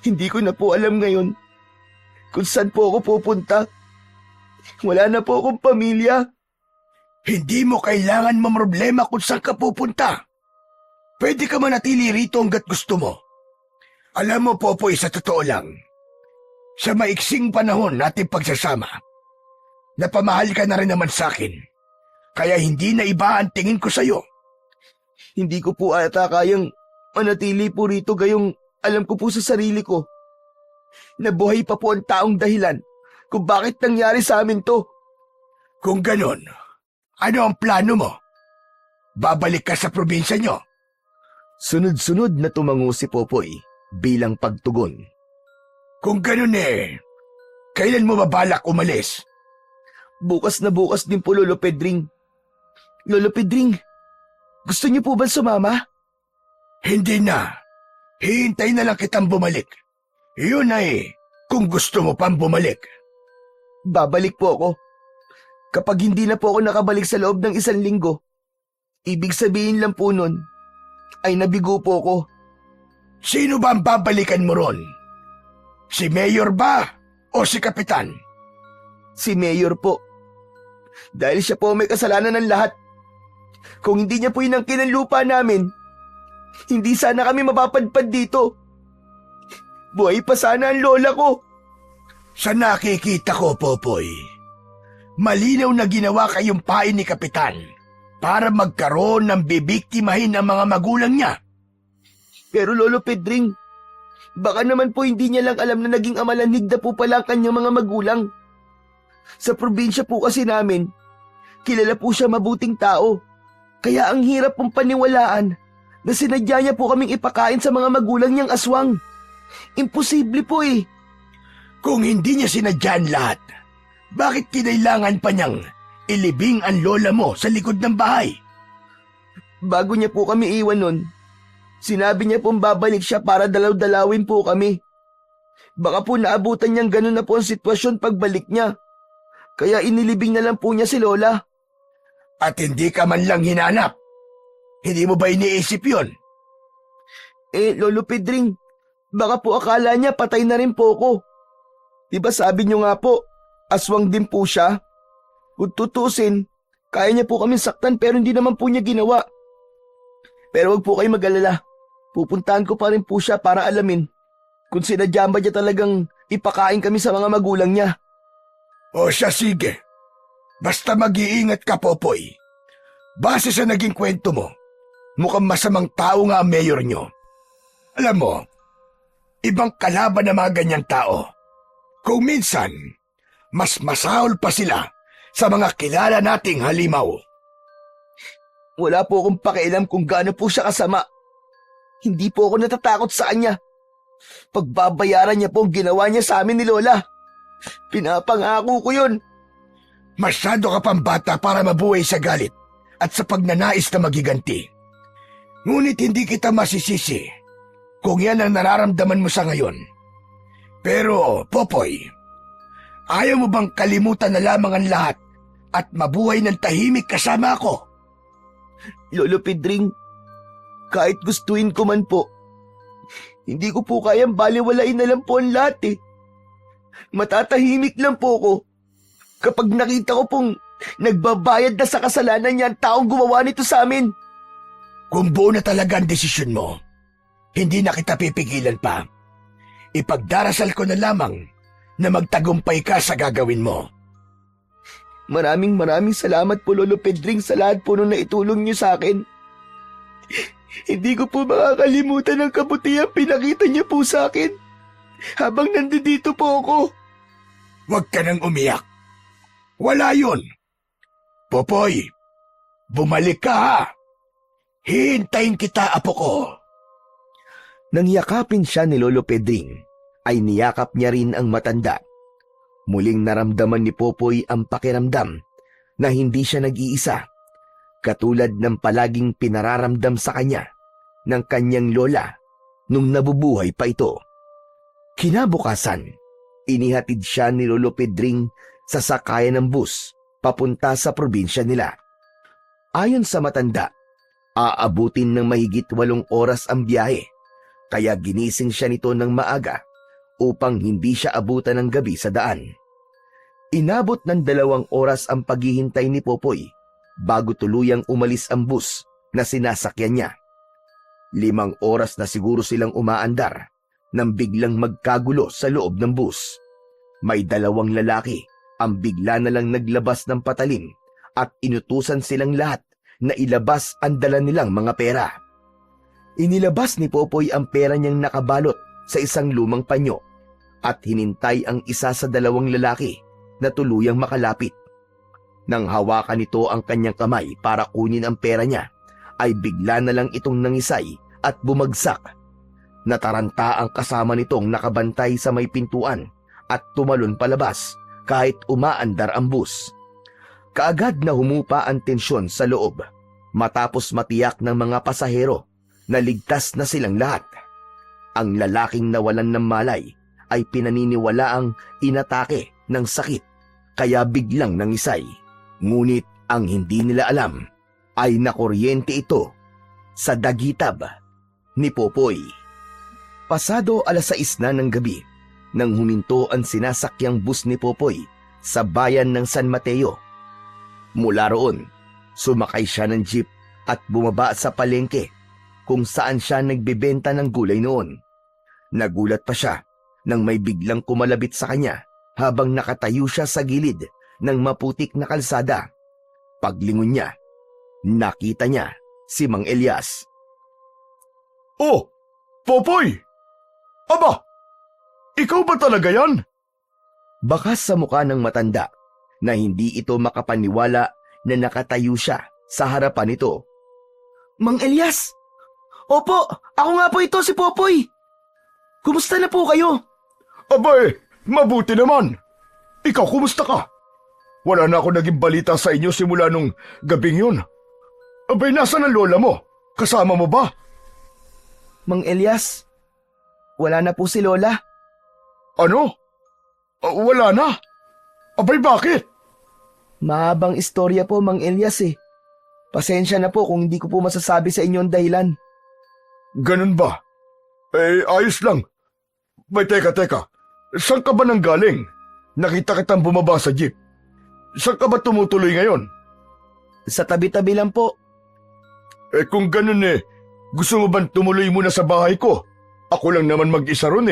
Hindi ko na po alam ngayon kung saan po ako pupunta. Wala na po akong pamilya. Hindi mo kailangan mamroblema kung saan ka pupunta. Pwede ka manatili rito hanggat gusto mo. Alam mo, Popoy, sa totoo lang, sa maiksing panahon nating pagsasama, napamahal ka na rin naman sa akin, kaya hindi na iba ang tingin ko sa'yo. Hindi ko po ata kayang manatili po rito gayong alam ko po sa sarili ko. Nabuhay pa po ang taong dahilan kung bakit nangyari sa amin to. Kung ganon, ano ang plano mo? Babalik ka sa probinsya nyo? Sunod-sunod na tumango si Popoy bilang pagtugon. Kung ganon kailan mo mabalak umalis? Bukas na bukas din po, Lolo Pedring. Lolo Pedring, gusto niyo po ba sumama? Hindi na. Hihintay na lang kitang bumalik. Yun kung gusto mo pang bumalik. Babalik po ako. Kapag hindi na po ako nakabalik sa loob ng 1 linggo, ibig sabihin lang po nun, ay nabigo po ako. Sino ba ang babalikan mo ron? Si Mayor ba o si Kapitan? Si Mayor po. Dahil siya po may kasalanan ng lahat. Kung hindi niya po inangkin ang lupa namin, hindi sana kami mapapadpad dito. Buhay pa sana ang lola ko. Sa nakikita ko, Popoy, malinaw na ginawa kayong pain ni Kapitan para magkaroon ng bibiktimahin ng mga magulang niya. Pero Lolo Pedring, baka naman po hindi niya lang alam na naging amalanhig na po pala ang kanyang mga magulang. Sa probinsya po kasi namin, kilala po siya mabuting tao. Kaya ang hirap pong paniwalaan na sinadya niya po kaming ipakain sa mga magulang niyang aswang. Imposible po eh. Kung hindi niya sinadyan lahat, bakit kinailangan pa niyang ilibing ang lola mo sa likod ng bahay? Bago niya po kami iwan nun, sinabi niya pong babalik siya para dalaw-dalawin po kami. Baka po naabutan niyang ganun na po ang sitwasyon pagbalik niya. Kaya inilibing na lang po niya si Lola. At hindi ka man lang hinanap. Hindi mo ba iniisip yon? Lolo Pedring, baka po akala niya patay na rin po ako. Diba sabi niyo nga po, aswang din po siya? Kung tutusin, kaya niya po kami saktan pero hindi naman po niya ginawa. Pero wag po kayo mag-alala. Pupuntahan ko pa rin po siya para alamin kung sinadya ba niya talagang ipakain kami sa mga magulang niya. O siya, sige. Basta mag-iingat ka, Popoy. Base sa naging kwento mo, mukhang masamang tao nga ang mayor nyo. Alam mo, ibang kalaban ng mga ganyang tao. Kung minsan, mas masahol pa sila sa mga kilala nating halimaw. Wala po akong pakialam kung gaano po siya kasama. Hindi po ako natatakot sa kanya. Pagbabayaran niya po ang ginawa niya sa amin ni Lola. Pinapangako ko yun. Masyado ka pang bata para mabuhay sa galit at sa pagnanais na magiganti. Ngunit hindi kita masisisi kung yan ang nararamdaman mo sa ngayon. Pero, Popoy, ayaw mo bang kalimutan na lamang ang lahat at mabuhay ng tahimik kasama ako? Lolo Pedring, kahit gustuin ko man po, hindi ko po kayang baliwalain na lang po ang lahat eh. Matatahimik lang po ko kapag nakita ko pong nagbabayad na sa kasalanan niya ang taong gumawa nito sa amin. Kung buo na talaga ang desisyon mo, hindi na kita pipigilan pa. Ipagdarasal ko na lamang na magtagumpay ka sa gagawin mo. Maraming salamat po Lolo Pedring sa lahat po nung naitulong niyo sa akin. Hindi ko po makakalimutan ang kabutihan pinakita niyo po sa akin habang nandito po ako. Huwag ka nang umiyak. Wala yun. Popoy, bumalik ka ha. Hihintayin kita, apo ko. Nang yakapin siya ni Lolo Pedring, ay niyakap niya rin ang matanda. Muling naramdaman ni Popoy ang pakiramdam na hindi siya nag-iisa, katulad ng palaging pinararamdam sa kanya ng kanyang lola nung nabubuhay pa ito. Kinabukasan, inihatid siya ni Lolo Pedring sa sakayan ng bus papunta sa probinsya nila. Ayon sa matanda, aabutin ng mahigit 8 oras ang biyahe, kaya ginising siya nito ng maaga upang hindi siya abutan ng gabi sa daan. Inabot ng 2 oras ang paghihintay ni Popoy bago tuluyang umalis ang bus na sinasakyan niya. 5 oras na siguro silang umaandar nang biglang magkagulo sa loob ng bus. May 2 lalaki ang bigla na lang naglabas ng patalim at inutusan silang lahat na ilabas ang dala nilang mga pera. Inilabas ni Popoy ang pera niyang nakabalot sa isang lumang panyo at hinintay ang isa sa 2 lalaki na tuluyang makalapit. Nang hawakan nito ang kanyang kamay para kunin ang pera niya, ay bigla na lang itong nangisay at bumagsak. Nataranta ang kasama nitong nakabantay sa may pintuan at tumalon palabas kahit umaandar ang bus. Kaagad na humupa ang tensyon sa loob matapos matiyak ng mga pasahero na ligtas na silang lahat. Ang lalaking nawalan ng malay ay pinaniniwalaang inatake ng sakit kaya biglang nangisay. Ngunit ang hindi nila alam ay nakuryente ito sa dagitab ni Popoy. Pasado 6:00 na ng gabi nang huminto ang sinasakyang bus ni Popoy sa bayan ng San Mateo. Mula roon, sumakay siya ng jeep at bumaba sa palengke kung saan siya nagbebenta ng gulay noon. Nagulat pa siya nang may biglang kumalabit sa kanya habang nakatayo siya sa gilid ng maputik na kalsada. Paglingon niya, nakita niya si Mang Elias. Oh, Popoy! Aba, ikaw ba talaga yan? Bakas sa mukha ng matanda na hindi ito makapaniwala na nakatayo siya sa harapan nito. Mang Elias! Opo, ako nga po ito si Popoy. Kumusta na po kayo? Abay, mabuti naman. Ikaw, kumusta ka? Wala na ako naging balita sa inyo simula nung gabing yun. Abay, nasaan ang lola mo? Kasama mo ba? Mang Elias, wala na po si Lola. Ano? Wala na? Abay, bakit? Mahabang istorya po, Mang Elias eh. Pasensya na po kung hindi ko po masasabi sa inyo ang dahilan. Ganun ba? Ayos lang. Bay, teka. Saan ka ba nanggaling? Nakita kitang bumaba sa jeep. Saan ka ba tumutuloy ngayon? Sa tabi-tabi lang po. Kung ganun gusto mo bang tumuloy muna sa bahay ko? Ako lang naman mag-isa ron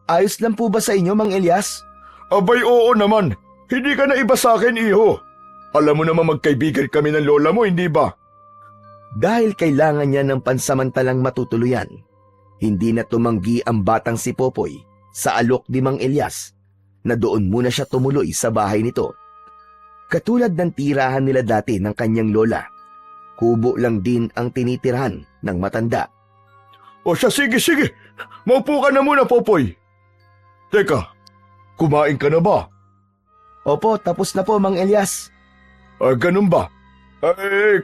Ayos lang po ba sa inyo, Mang Elias? Abay, oo naman. Hindi ka na iba sa akin, iho. Alam mo naman magkaibigan kami ng lola mo, hindi ba? Dahil kailangan niya ng pansamantalang matutuluyan, hindi na tumanggi ang batang si Popoy sa alok ni Mang Elias na doon muna siya tumuloy sa bahay nito. Katulad ng tirahan nila dati ng kanyang lola, kubo lang din ang tinitirahan ng matanda. O siya, sige. Maupo ka na muna, Popoy. Teka, kumain ka na ba? Opo, tapos na po, Mang Elias. Ganun ba?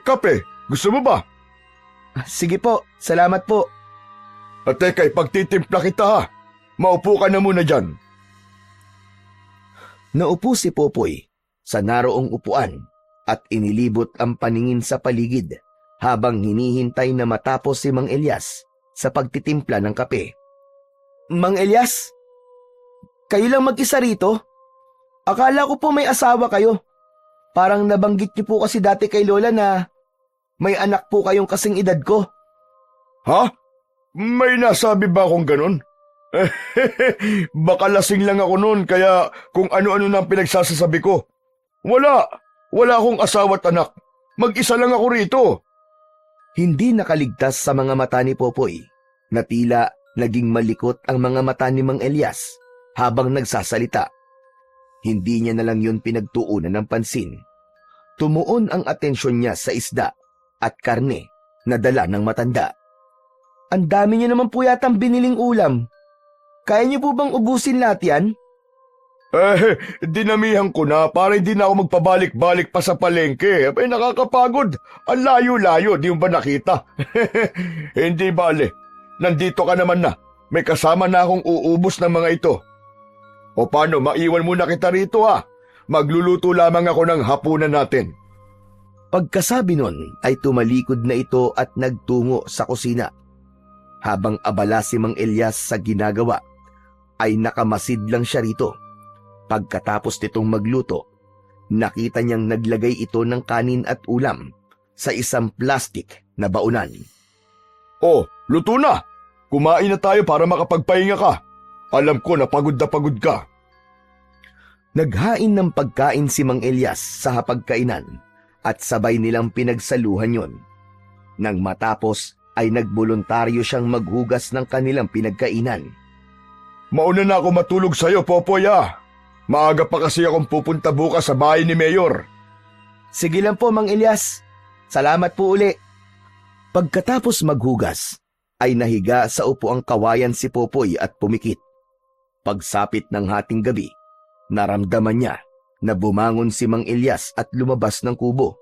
Kape, gusto mo ba? Sige po, salamat po. Teka, ipagtitimpla kita ha. Maupo ka na muna dyan. Naupo si Popoy sa naroong upuan at inilibot ang paningin sa paligid habang hinihintay na matapos si Mang Elias sa pagtitimpla ng kape. Mang Elias, kayo lang mag-isa rito? Akala ko po may asawa kayo. Parang nabanggit niyo po kasi dati kay Lola na may anak po kayong kasing edad ko. Ha? May nasabi ba akong ganun? Baka lasing lang ako noon kaya kung ano-ano na ang pinagsasasabi ko. Wala akong asawa't anak. Mag-isa lang ako rito. Hindi nakaligtas sa mga mata ni Popoy na tila naging malikot ang mga mata ni Mang Elias habang nagsasalita. Hindi niya na lang yun pinagtuunan ng pansin. Tumuon ang atensyon niya sa isda at karne na dala ng matanda. Ang dami niyo naman po yatang biniling ulam. Kaya niyo po bang ubusin lahat yan? Dinamihan ko na para hindi na ako magpabalik-balik pa sa palengke. Nakakapagod. Ang layo-layo, di mo ba nakita? Hindi bale. Nandito ka naman na. May kasama na akong uubos ng mga ito. O paano, maiwan muna kita rito ha. Magluluto lamang ako ng hapunan natin. Pagkasabi nun ay tumalikod na ito at nagtungo sa kusina. Habang abala si Mang Elias sa ginagawa, ay nakamasid lang siya rito. Pagkatapos nitong magluto, nakita niyang naglagay ito ng kanin at ulam sa isang plastik na baunan. Oh, luto na! Kumain na tayo para makapagpahinga ka. Alam ko na pagod ka. Naghain ng pagkain si Mang Elias sa hapagkainan at sabay nilang pinagsaluhan yon. Nang matapos ay nagboluntaryo siyang maghugas ng kanilang pinagkainan. Mauna na ako matulog sa'yo, Popoy ah. Maaga pa kasi akong pupunta bukas sa bahay ni Mayor. Sige lang po, Mang Elias. Salamat po uli. Pagkatapos maghugas, ay nahiga sa upuang kawayan si Popoy at pumikit. Pagsapit ng hating gabi, naramdaman niya na bumangon si Mang Elias at lumabas ng kubo.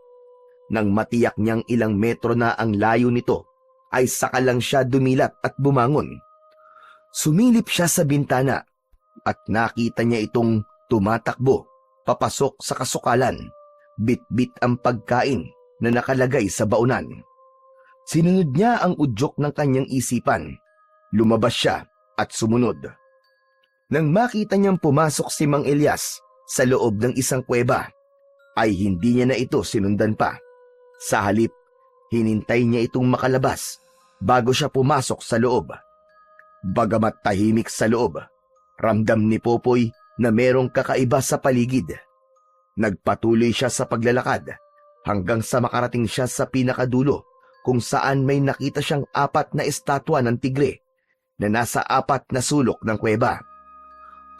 Nang matiyak niyang ilang metro na ang layo nito, ay saka lang siya dumilat at bumangon. Sumilip siya sa bintana at nakita niya itong tumatakbo papasok sa kasukalan, bit-bit ang pagkain na nakalagay sa baunan. Sinunod niya ang udyok ng kanyang isipan. Lumabas siya at sumunod. Nang makita niyang pumasok si Mang Elias sa loob ng isang kuweba, ay hindi niya na ito sinundan pa. Sa halip, hinintay niya itong makalabas bago siya pumasok sa loob. Bagamat tahimik sa loob, ramdam ni Popoy na merong kakaiba sa paligid. Nagpatuloy siya sa paglalakad hanggang sa makarating siya sa pinakadulo kung saan may nakita siyang 4 na estatwa ng tigre na nasa 4 na sulok ng kuweba.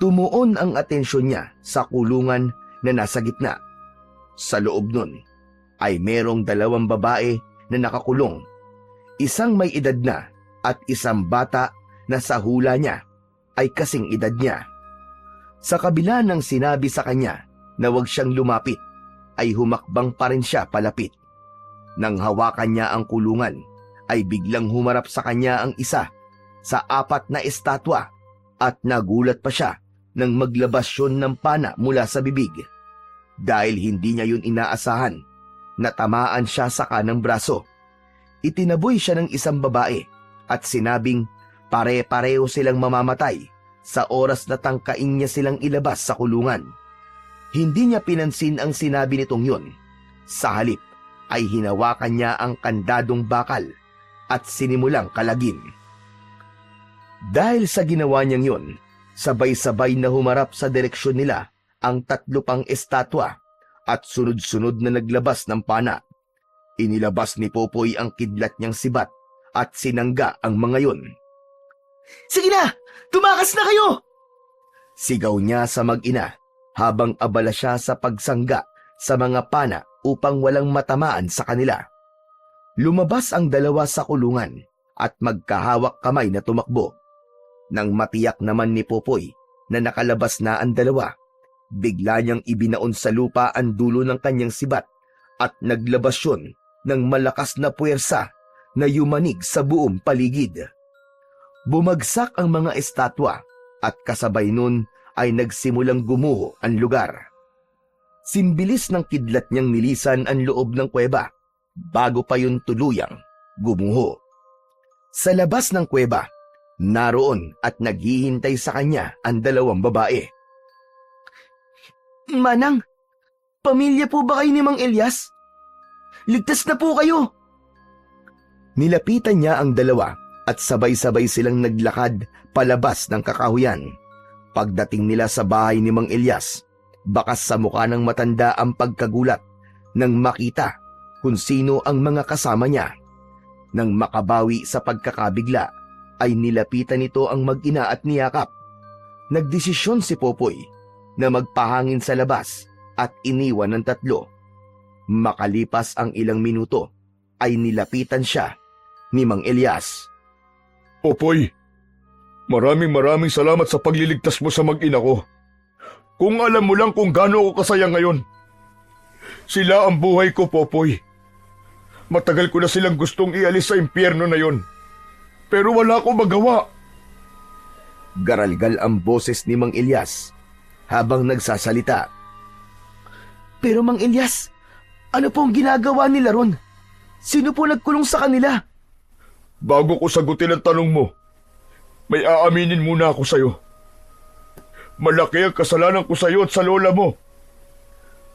Tumuon ang atensyon niya sa kulungan na nasa gitna. Sa loob nun ay merong 2 babae na nakakulong, isang may edad na at isang bata na sa hula niya ay kasing edad niya. Sa kabila ng sinabi sa kanya na huwag siyang lumapit, ay humakbang pa rin siya palapit. Nang hawakan niya ang kulungan, ay biglang humarap sa kanya ang isa sa 4 na estatwa at nagulat pa siya nang maglabas yun ng pana mula sa bibig. Dahil hindi niya yun inaasahan, natamaan siya sa kanang braso. Itinaboy siya ng isang babae at sinabing pare-pareho silang mamamatay sa oras na tangkain niya silang ilabas sa kulungan. Hindi niya pinansin ang sinabi nitong yun. Sa halip ay hinawakan niya ang kandadong bakal at sinimulang kalagin. Dahil sa ginawa niyang yun, sabay-sabay na humarap sa direksyon nila ang 3 pang estatwa at sunod-sunod na naglabas ng pana. Inilabas ni Popoy ang kidlat niyang sibat at sinangga ang mga yun. Sige na! Tumakas na kayo! Sigaw niya sa mag-ina habang abala siya sa pagsangga sa mga pana upang walang matamaan sa kanila. Lumabas ang 2 sa kulungan at magkahawak kamay na tumakbo. Nang matiyak naman ni Popoy na nakalabas na ang 2, bigla niyang ibinaon sa lupa ang dulo ng kanyang sibat at naglabas yun ng malakas na puwersa na yumanig sa buong paligid. Bumagsak ang mga estatwa at kasabay nun ay nagsimulang gumuho ang lugar. Simbilis ng kidlat niyang nilisan ang loob ng kuweba bago pa yun tuluyang gumuho. Sa labas ng kuweba, naroon at naghihintay sa kanya ang 2 babae. Manang, pamilya po ba kayo ni Mang Elias? Ligtas na po kayo! Nilapitan niya ang 2 at sabay-sabay silang naglakad palabas ng kakahuyan. Pagdating nila sa bahay ni Mang Elias, bakas sa mukha ng matanda ang pagkagulat nang makita kung sino ang mga kasama niya. Nang makabawi sa pagkakabigla, ay nilapitan nito ang mag-ina at niyakap. Nagdesisyon si Popoy na magpahangin sa labas at iniwan ng 3. Makalipas ang ilang minuto, ay nilapitan siya ni Mang Elias. Popoy, maraming salamat sa pagliligtas mo sa mag-ina ko. Kung alam mo lang kung gaano ako kasaya ngayon. Sila ang buhay ko, Popoy. Matagal ko na silang gustong ialis sa impyerno na yon. Pero wala ko magawa. Garalgal ang boses ni Mang Elias habang nagsasalita. Pero Mang Elias, ano pong ginagawa nila ron? Sino po nagkulong sa kanila? Bago ko sagutin ang tanong mo, may aaminin muna ako sa'yo. Malaki ang kasalanan ko sa'yo at sa lola mo.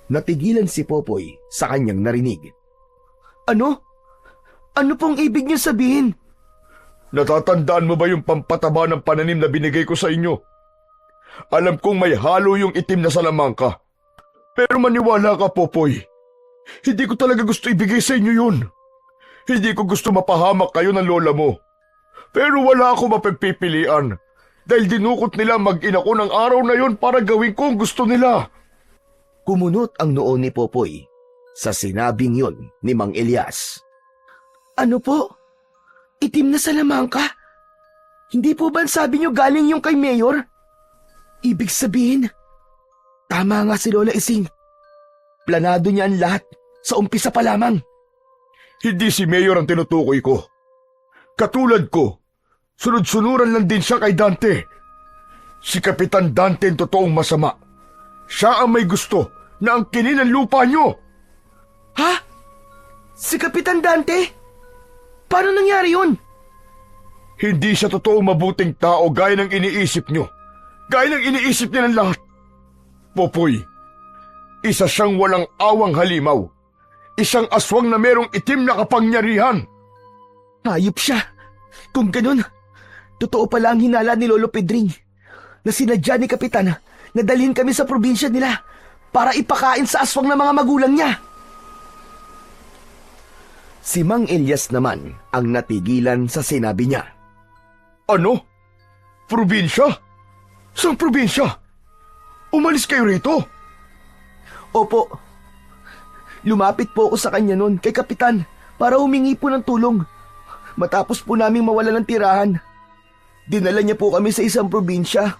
Natigilan si Popoy sa kanyang narinig. Ano? Ano pong ibig niyo sabihin? Natatandaan mo ba yung pampataba ng pananim na binigay ko sa inyo? Alam kong may halo yung itim na salamangka. Pero maniwala ka, Popoy. Hindi ko talaga gusto ibigay sa inyo yun. Hindi ko gusto mapahamak kayo ng lola mo. Pero wala ako mapagpipilian dahil dinukot nila mag-ina ko ng araw na yon para gawin ko ang gusto nila. Kumunot ang noo ni Popoy sa sinabing yon ni Mang Elias. Ano po? Itim na salamangka? Hindi po ba sabi niyo galing yung kay Mayor? Ibig sabihin, tama nga si Lola Ising. Planado niya ang lahat sa umpisa pa lamang. Hindi si Mayor ang tinutukoy ko. Katulad ko, sunod-sunuran lang din siya kay Dante. Si Kapitan Dante ang totoong masama. Siya ang may gusto na angkinin ang lupa niyo. Ha? Si Kapitan Dante? Paano nangyari yun? Hindi siya totoong mabuting tao gaya ng iniisip niyo. Gaya ng iniisip niya ng lahat. Popoy, isa siyang walang awang halimaw. Isang aswang na merong itim na kapangyarihan. Hayop siya. Kung ganun, totoo pala ang hinala ni Lolo Pedring na sinadya ni Kapitan na dalhin kami sa probinsya nila para ipakain sa aswang ng mga magulang niya. Si Mang Elias naman ang natigilan sa sinabi niya. Ano? Probinsya? Saan probinsya? Umalis kayo rito? Opo. Lumapit po ako sa kanya noon kay Kapitan para humingi po ng tulong. Matapos po naming mawala ng tirahan. Dinala niya po kami sa isang probinsya,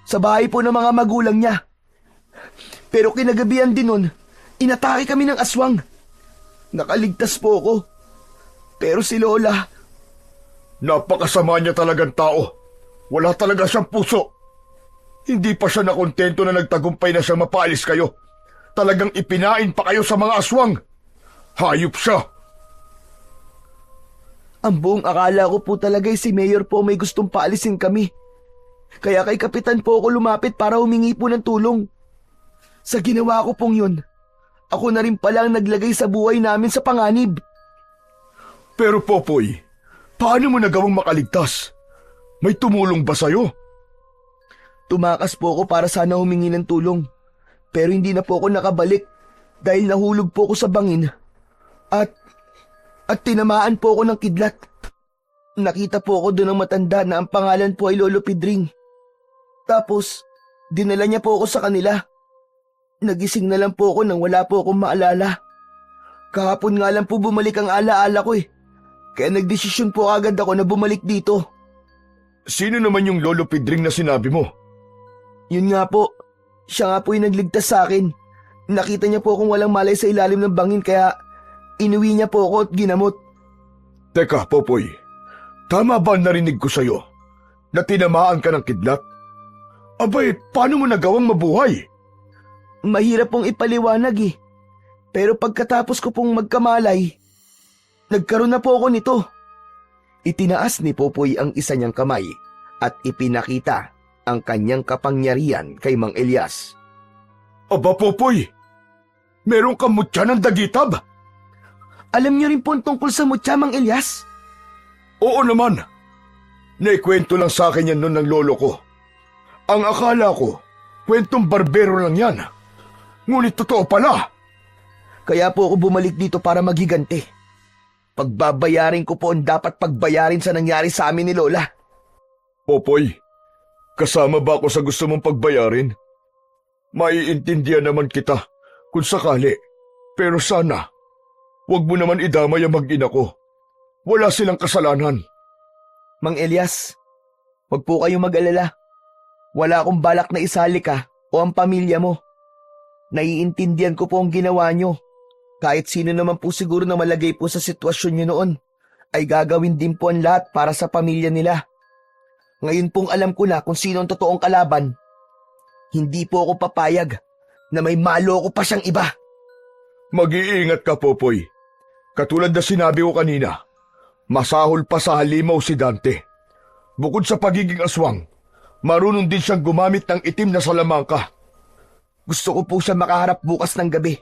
sa bahay po ng mga magulang niya. Pero kinagabihan din nun, inatake kami ng aswang. Nakaligtas po ako. Pero si Lola, Napakasama niya talagang tao. Wala talaga siyang puso. Hindi pa siya nakontento na nagtagumpay na siyang mapaalis kayo. Talagang ipinain pa kayo sa mga aswang. Hayop siya. ang buong akala ko po talaga si Mayor po may gustong paalisin kami. Kaya kay Kapitan po ako lumapit para humingi po ng tulong. Sa ginawa ko pong yun, ako na rin pala ang naglagay sa buhay namin sa panganib. Pero Popoy, paano mo nagawang makaligtas? May tumulong ba sa'yo? Tumakas po ako para sana humingi ng tulong. Pero hindi na po ako nakabalik dahil nahulog po ako sa bangin. At tinamaan po ako ng kidlat. Nakita po ako doon ng matanda na ang pangalan po ay Lolo Pidring. Tapos, dinala niya po ako sa kanila. Nagising na lang po ako nang wala po akong maalala. Kahapon nga lang po bumalik ang alaala ko eh. Kaya nagdesisyon po agad ako na bumalik dito. Sino naman yung Lolo Pidring na sinabi mo? Yun nga po, siya nga po yung nagligtas sa akin. Nakita niya po akong walang malay sa ilalim ng bangin kaya inuwi niya po ako at ginamot. Teka, Popoy. Tama ba ang narinig ko sa'yo? Na tinamaan ka ng kidlat? Abay, paano mo nagawang mabuhay? Mahirap pong ipaliwanag eh. Pero pagkatapos ko pong magkamalay, nagkaroon na po ako nito. Itinaas ni Popoy ang isa niyang kamay at ipinakita ang kanyang kapangyarihan kay Mang Elias. Aba, Popoy! Meron kang mutya ng dagitab? Alam niyo rin po ang tungkol sa mutya, Mang Elias? Oo naman. Naikwento lang sa akin yan noon ng lolo ko. Ang akala ko, kwentong barbero lang yan. Ngunit totoo pala. Kaya po ako bumalik dito para maghiganti. Pagbabayarin ko po ang dapat pagbayarin sa nangyari sa amin ni Lola. Popoy, kasama ba ako sa gusto mong pagbayarin? Maiintindihan naman kita kung sakali. Pero sana, huwag mo naman idamay ang mag-ina ko. Wala silang kasalanan. Mang Elias, huwag po kayong mag-alala. Wala akong balak na isali ka o ang pamilya mo. Naiintindihan ko po ang ginawa nyo. Kahit sino naman po siguro na malagay po sa sitwasyon nyo noon, ay gagawin din po ang lahat para sa pamilya nila. Ngayon pong alam ko na kung sino ang totoong kalaban. Hindi po ako papayag na may maloko pa siyang iba. Mag-iingat ka, Popoy. Katulad na sinabi ko kanina, masahol pa sa halimaw si Dante. Bukod sa pagiging aswang, marunong din siyang gumamit ng itim na salamangka. Gusto ko po siya makaharap bukas ng gabi.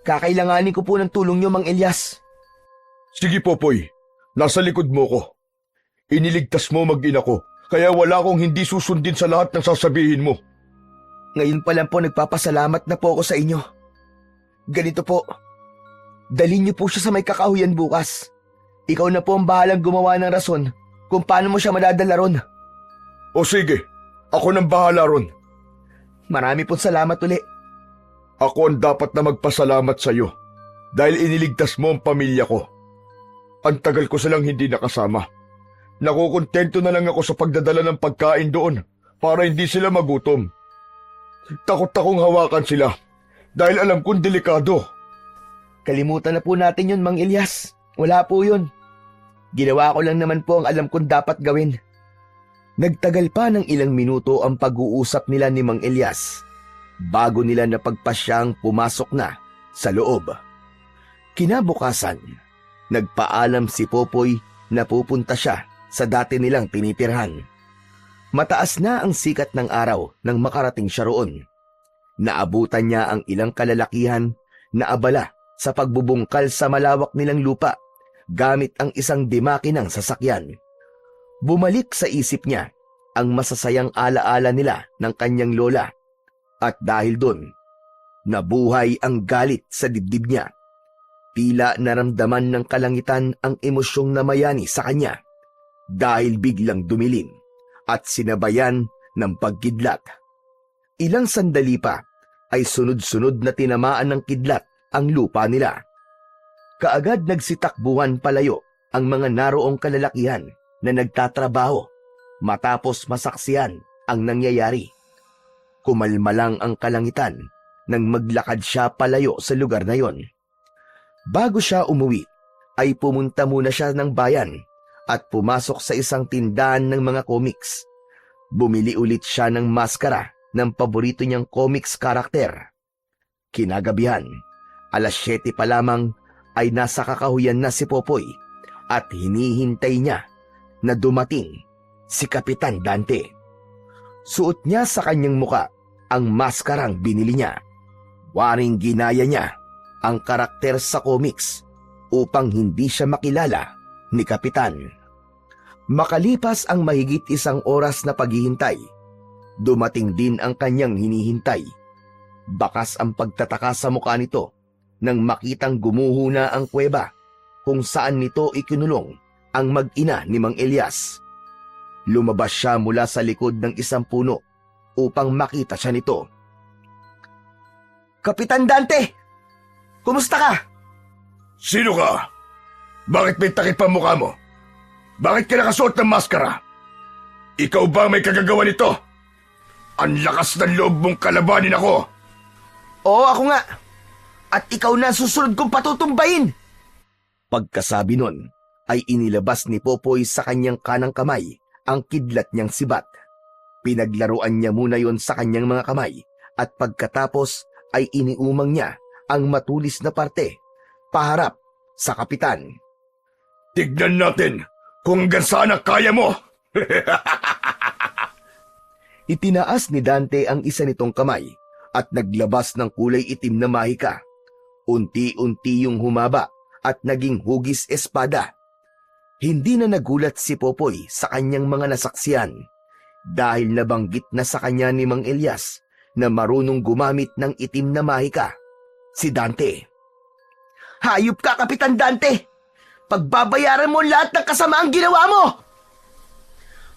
Kakailanganin ko po ng tulong niyo, Mang Elias. Sige, Popoy. Nasa likod mo ko. Iniligtas mo mag-ina ko, kaya wala akong hindi susundin sa lahat ng sasabihin mo. Ngayon pa lang po nagpapasalamat na po ako sa inyo. Ganito po, dalhin niyo po siya sa may kakahuyan bukas. Ikaw na po ang bahalang gumawa ng rason kung paano mo siya madadala ron. O sige, ako nang bahala ron. Marami pong salamat uli. Ako ang dapat na magpasalamat sa iyo dahil iniligtas mo ang pamilya ko. Ang tagal ko silang hindi nakasama. Nakukontento na lang ako sa pagdadala ng pagkain doon para hindi sila magutom. Takot akong hawakan sila dahil alam kong delikado. Kalimutan na po natin yun, Mang Elias. Wala po yun. Ginawa ko lang naman po ang alam kong dapat gawin. Nagtagal pa ng ilang minuto ang pag-uusap nila ni Mang Elias bago nila napagpasyang pumasok na sa loob. Kinabukasan, nagpaalam si Popoy na pupunta siya sa dati nilang tinitirhan. Mataas na ang sikat ng araw nang makarating siya roon. Naabutan niya ang ilang kalalakihan na abala sa pagbubungkal sa malawak nilang lupa gamit ang isang dimakinang sasakyan. Bumalik sa isip niya ang masasayang alaala nila ng kanyang lola at dahil doon, nabuhay ang galit sa dibdib niya. Tila naramdaman ng kalangitan ang emosyong namayani sa kanya dahil biglang dumilim at sinabayan ng pagkidlat. Ilang sandali pa ay sunod-sunod na tinamaan ng kidlat ang lupa nila. Kaagad nagsitakbuhan palayo ang mga naroong kalalakihan na nagtatrabaho matapos masaksihan ang nangyayari. Kumalma lang ang kalangitan nang maglakad siya palayo sa lugar na yon. Bago siya umuwi, ay pumunta muna siya ng bayan at pumasok sa isang tindahan ng mga comics. Bumili ulit siya ng maskara ng paborito niyang comics karakter. Kinagabihan, alas 7 pa lamang ay nasa kakahuyan na si Popoy at hinihintay niya na dumating si Kapitan Dante. Suot niya sa kanyang muka ang maskarang binili niya. Waring ginaya niya ang karakter sa comics upang hindi siya makilala ni Kapitan. Makalipas ang mahigit 1 oras na paghihintay, dumating din ang kanyang hinihintay. Bakas ang pagtataka sa mukha nito nang makitang gumuho na ang kuweba kung saan nito ikinulong ang mag-ina ni Mang Elias. Lumabas siya mula sa likod ng isang puno upang makita siya nito. Kapitan Dante! Kumusta ka? Sino ka? Bakit may takip ang mukha mo? Bakit ka nakasuot ng maskara? Ikaw ba may kagagawa nito? Ang lakas ng loob mong kalabanin ako! Oo, ako nga. At ikaw na susunod kong patutumbayin. Pagkasabi nun, ay inilabas ni Popoy sa kanyang kanang kamay ang kidlat niyang sibat. Pinaglaruan niya muna yon sa kanyang mga kamay at pagkatapos ay iniumang niya ang matulis na parte paharap sa kapitan. Tignan natin kung hanggang saan ang kaya mo! Itinaas ni Dante ang isa nitong kamay at naglabas ng kulay itim na mahika. Unti-unti yung humaba at naging hugis espada. Hindi na nagulat si Popoy sa kanyang mga nasaksiyan dahil nabanggit na sa kanya ni Mang Elias na marunong gumamit ng itim na mahika, si Dante. Hayop ka, Kapitan Dante! Pagbabayaran mo lahat ng kasamaang ginawa mo!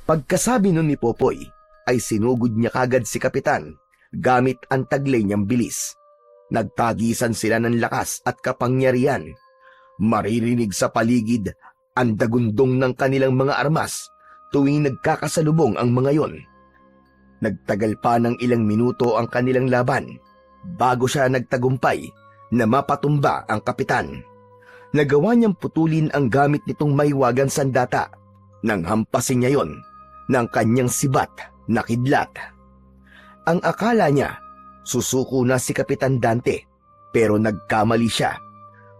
Pagkasabi nun ni Popoy, ay sinugod niya kagad si Kapitan gamit ang taglay niyang bilis. Nagtagisan sila ng lakas at kapangyarihan. Maririnig sa paligid ang dagundong ng kanilang mga armas tuwing nagkakasalubong ang mga yon. Nagtagal pa ng ilang minuto ang kanilang laban bago siya nagtagumpay na mapatumba ang kapitan. Nagawa niyang putulin ang gamit nitong mahiwagang sandata nang hampasin niya yon ng kanyang sibat na kidlat. Ang akala niya, susuko na si Kapitan Dante, pero nagkamali siya.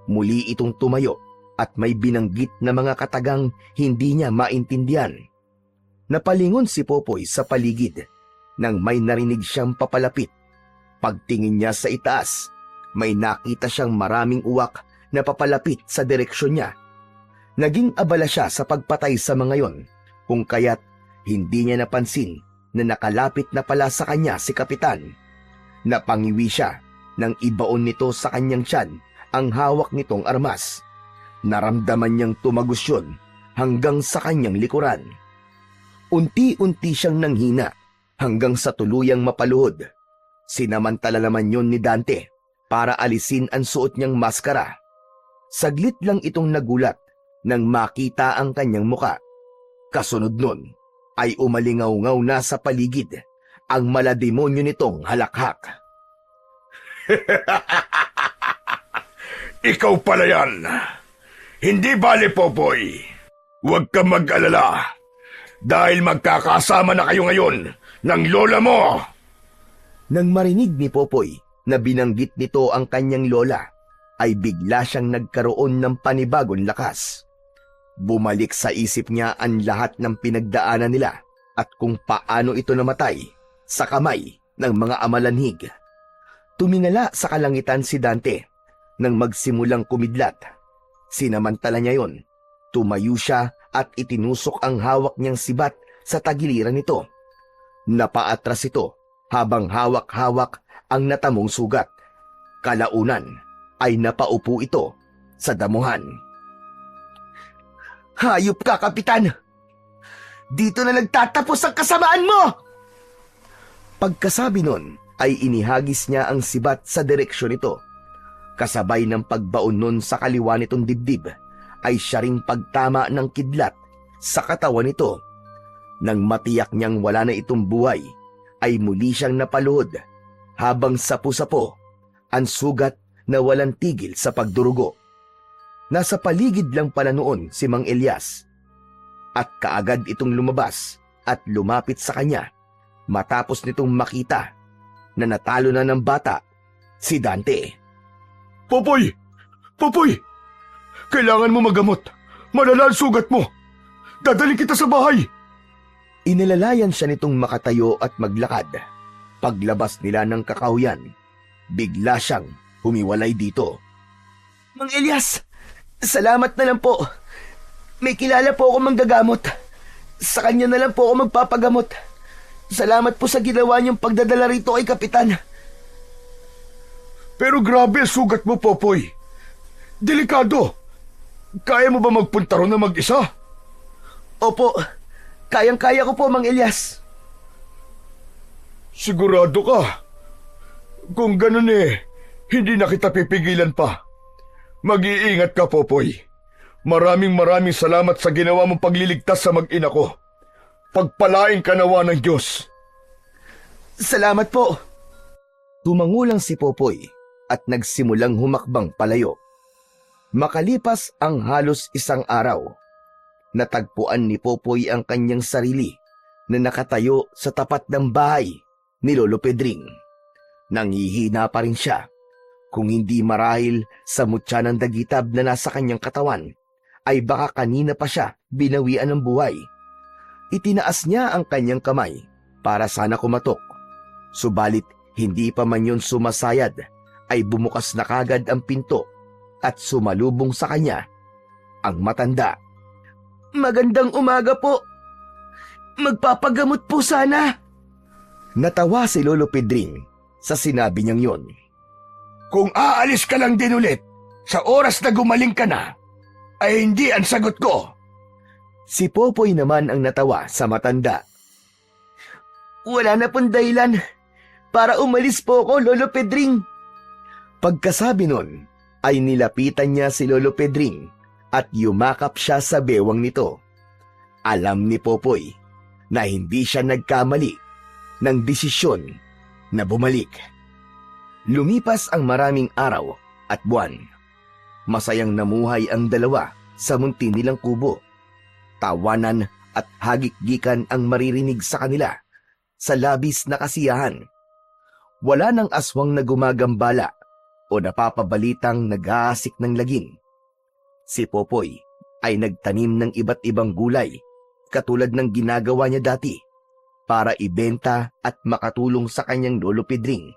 Muli itong tumayo at may binanggit na mga katagang hindi niya maintindihan. Napalingon si Popoy sa paligid nang may narinig siyang papalapit. Pagtingin niya sa itaas, may nakita siyang maraming uwak na papalapit sa direksyon niya. Naging abala siya sa pagpatay sa mga yon, kung kaya't hindi niya napansin na nakalapit na pala sa kanya si Kapitan. Napangiwi siya nang ibaon nito sa kanyang tiyan ang hawak nitong armas. Naramdaman niyang tumagos yun hanggang sa kanyang likuran. Unti-unti siyang nanghina hanggang sa tuluyang mapaluhod. Sinamantala naman yun ni Dante para alisin ang suot niyang maskara. Saglit lang itong nagulat nang makita ang kanyang muka. Kasunod nun ay umalingaw-ngaw na sa paligid ang malademonyo nitong halakhak. Ikaw pala yan! Hindi bale, Popoy! Huwag ka mag-alala dahil magkakasama na kayo ngayon ng lola mo! Nang marinig ni Popoy na binanggit nito ang kanyang lola, ay bigla siyang nagkaroon ng panibagong lakas. Bumalik sa isip niya ang lahat ng pinagdaanan nila at kung paano ito namatay sa kamay ng mga amalanhig. Tumingala sa kalangitan si Dante nang magsimulang kumidlat. Sinamantala niya yon. Tumayo siya at itinusok ang hawak niyang sibat sa tagiliran nito. Napaatras ito habang hawak-hawak ang natamong sugat. Kalaunan ay napaupo ito sa damuhan. Hayop ka, Kapitan! Dito na nagtatapos ang kasamaan mo! Pagkasabi nun, ay inihagis niya ang sibat sa direksyon nito. Kasabay ng pagbaon nun sa kaliwa nitong dibdib, ay siya ring pagtama ng kidlat sa katawan nito. Nang matiyak niyang wala na itong buhay, ay muli siyang napaluhod habang sapu-sapo ang sugat na walang tigil sa pagdurugo. Nasa paligid lang pala noon si Mang Elias at kaagad itong lumabas at lumapit sa kanya matapos nitong makita na natalo na ng bata si Dante. Popoy! Popoy! Kailangan mo magamot. Malala ang sugat mo. Dadalhin kita sa bahay. Inilalayan siya nitong makatayo at maglakad. Paglabas nila ng kakahuyan, bigla siyang humiwalay dito. Mang Elias, salamat na lang po. May kilala po ako manggagamot. Sa kanya na lang po ako magpapagamot. Salamat po sa ginawa niyong pagdadala rito kay Kapitan. Pero grabe ang sugat mo, Popoy. Delikado. Kaya mo ba magpunta ron na mag-isa? Opo, kayang-kaya ko po, Mang Elias. Sigurado ka? Kung ganun hindi na kita pipigilan pa. Mag-iingat ka, Popoy. Maraming salamat sa ginawa mong pagliligtas sa mag-ina ko. Pagpalain ka nawa ng Diyos. Salamat po. Tumangulang si Popoy at nagsimulang humakbang palayo. Makalipas ang halos isang araw, natagpuan ni Popoy ang kanyang sarili na nakatayo sa tapat ng bahay ni Lolo Pedring. Nanghihina pa rin siya, kung hindi marahil sa mutya ng dagitab na nasa kanyang katawan, ay baka kanina pa siya binawian ng buhay. Itinaas niya ang kanyang kamay para sana kumatok. Subalit hindi pa man yun sumasayad, ay bumukas na kagad ang pinto at sumalubong sa kanya ang matanda. Magandang umaga po. Magpapagamot po sana. Natawa si Lolo Pedring sa sinabi niyang yon. Kung aalis ka lang din ulit, sa oras na gumaling ka na, ay hindi ang sagot ko. Si Popoy naman ang natawa sa matanda. Wala na pong dahilan para umalis po ako, Lolo Pedring. Pagkasabi nun, ay nilapitan niya si Lolo Pedring at yumakap siya sa bewang nito. Alam ni Popoy na hindi siya nagkamali ng desisyon na bumalik. Lumipas ang maraming araw at buwan. Masayang namuhay ang dalawa sa munti nilang kubo. Tawanan at hagik-gikan ang maririnig sa kanila sa labis na kasiyahan. Wala nang aswang na gumagambala o napapabalitang nag-aasik ng lagim. Si Popoy ay nagtanim ng iba't ibang gulay katulad ng ginagawa niya dati para ibenta at makatulong sa kanyang Lolo Pedring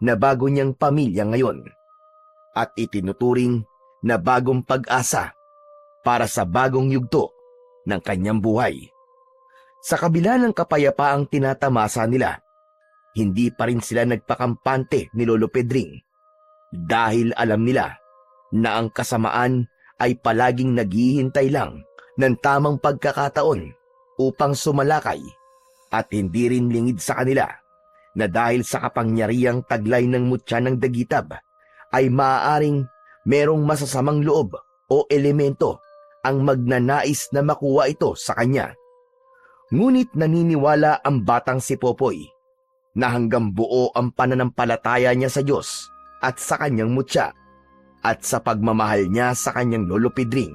na bago niyang pamilya ngayon at itinuturing na bagong pag-asa para sa bagong yugto ng kanyang buhay. Sa kabila ng kapayapaang tinatamasa nila, hindi pa rin sila nagpakampante ni Lolo Pedring dahil alam nila na ang kasamaan ay palaging naghihintay lang ng tamang pagkakataon upang sumalakay at hindi rin lingid sa kanila na dahil sa kapangyarihang taglay ng mutya ng dagitab ay maaaring merong masasamang loob o elemento ang magnanais na makuha ito sa kanya. Ngunit naniniwala ang batang si Popoy na hanggang buo ang pananampalataya niya sa Diyos at sa kanyang mutya at sa pagmamahal niya sa kanyang Lolo Pedring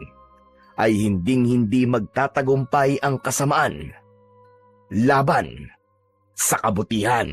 ay hinding-hindi magtatagumpay ang kasamaan laban sa kabutihan.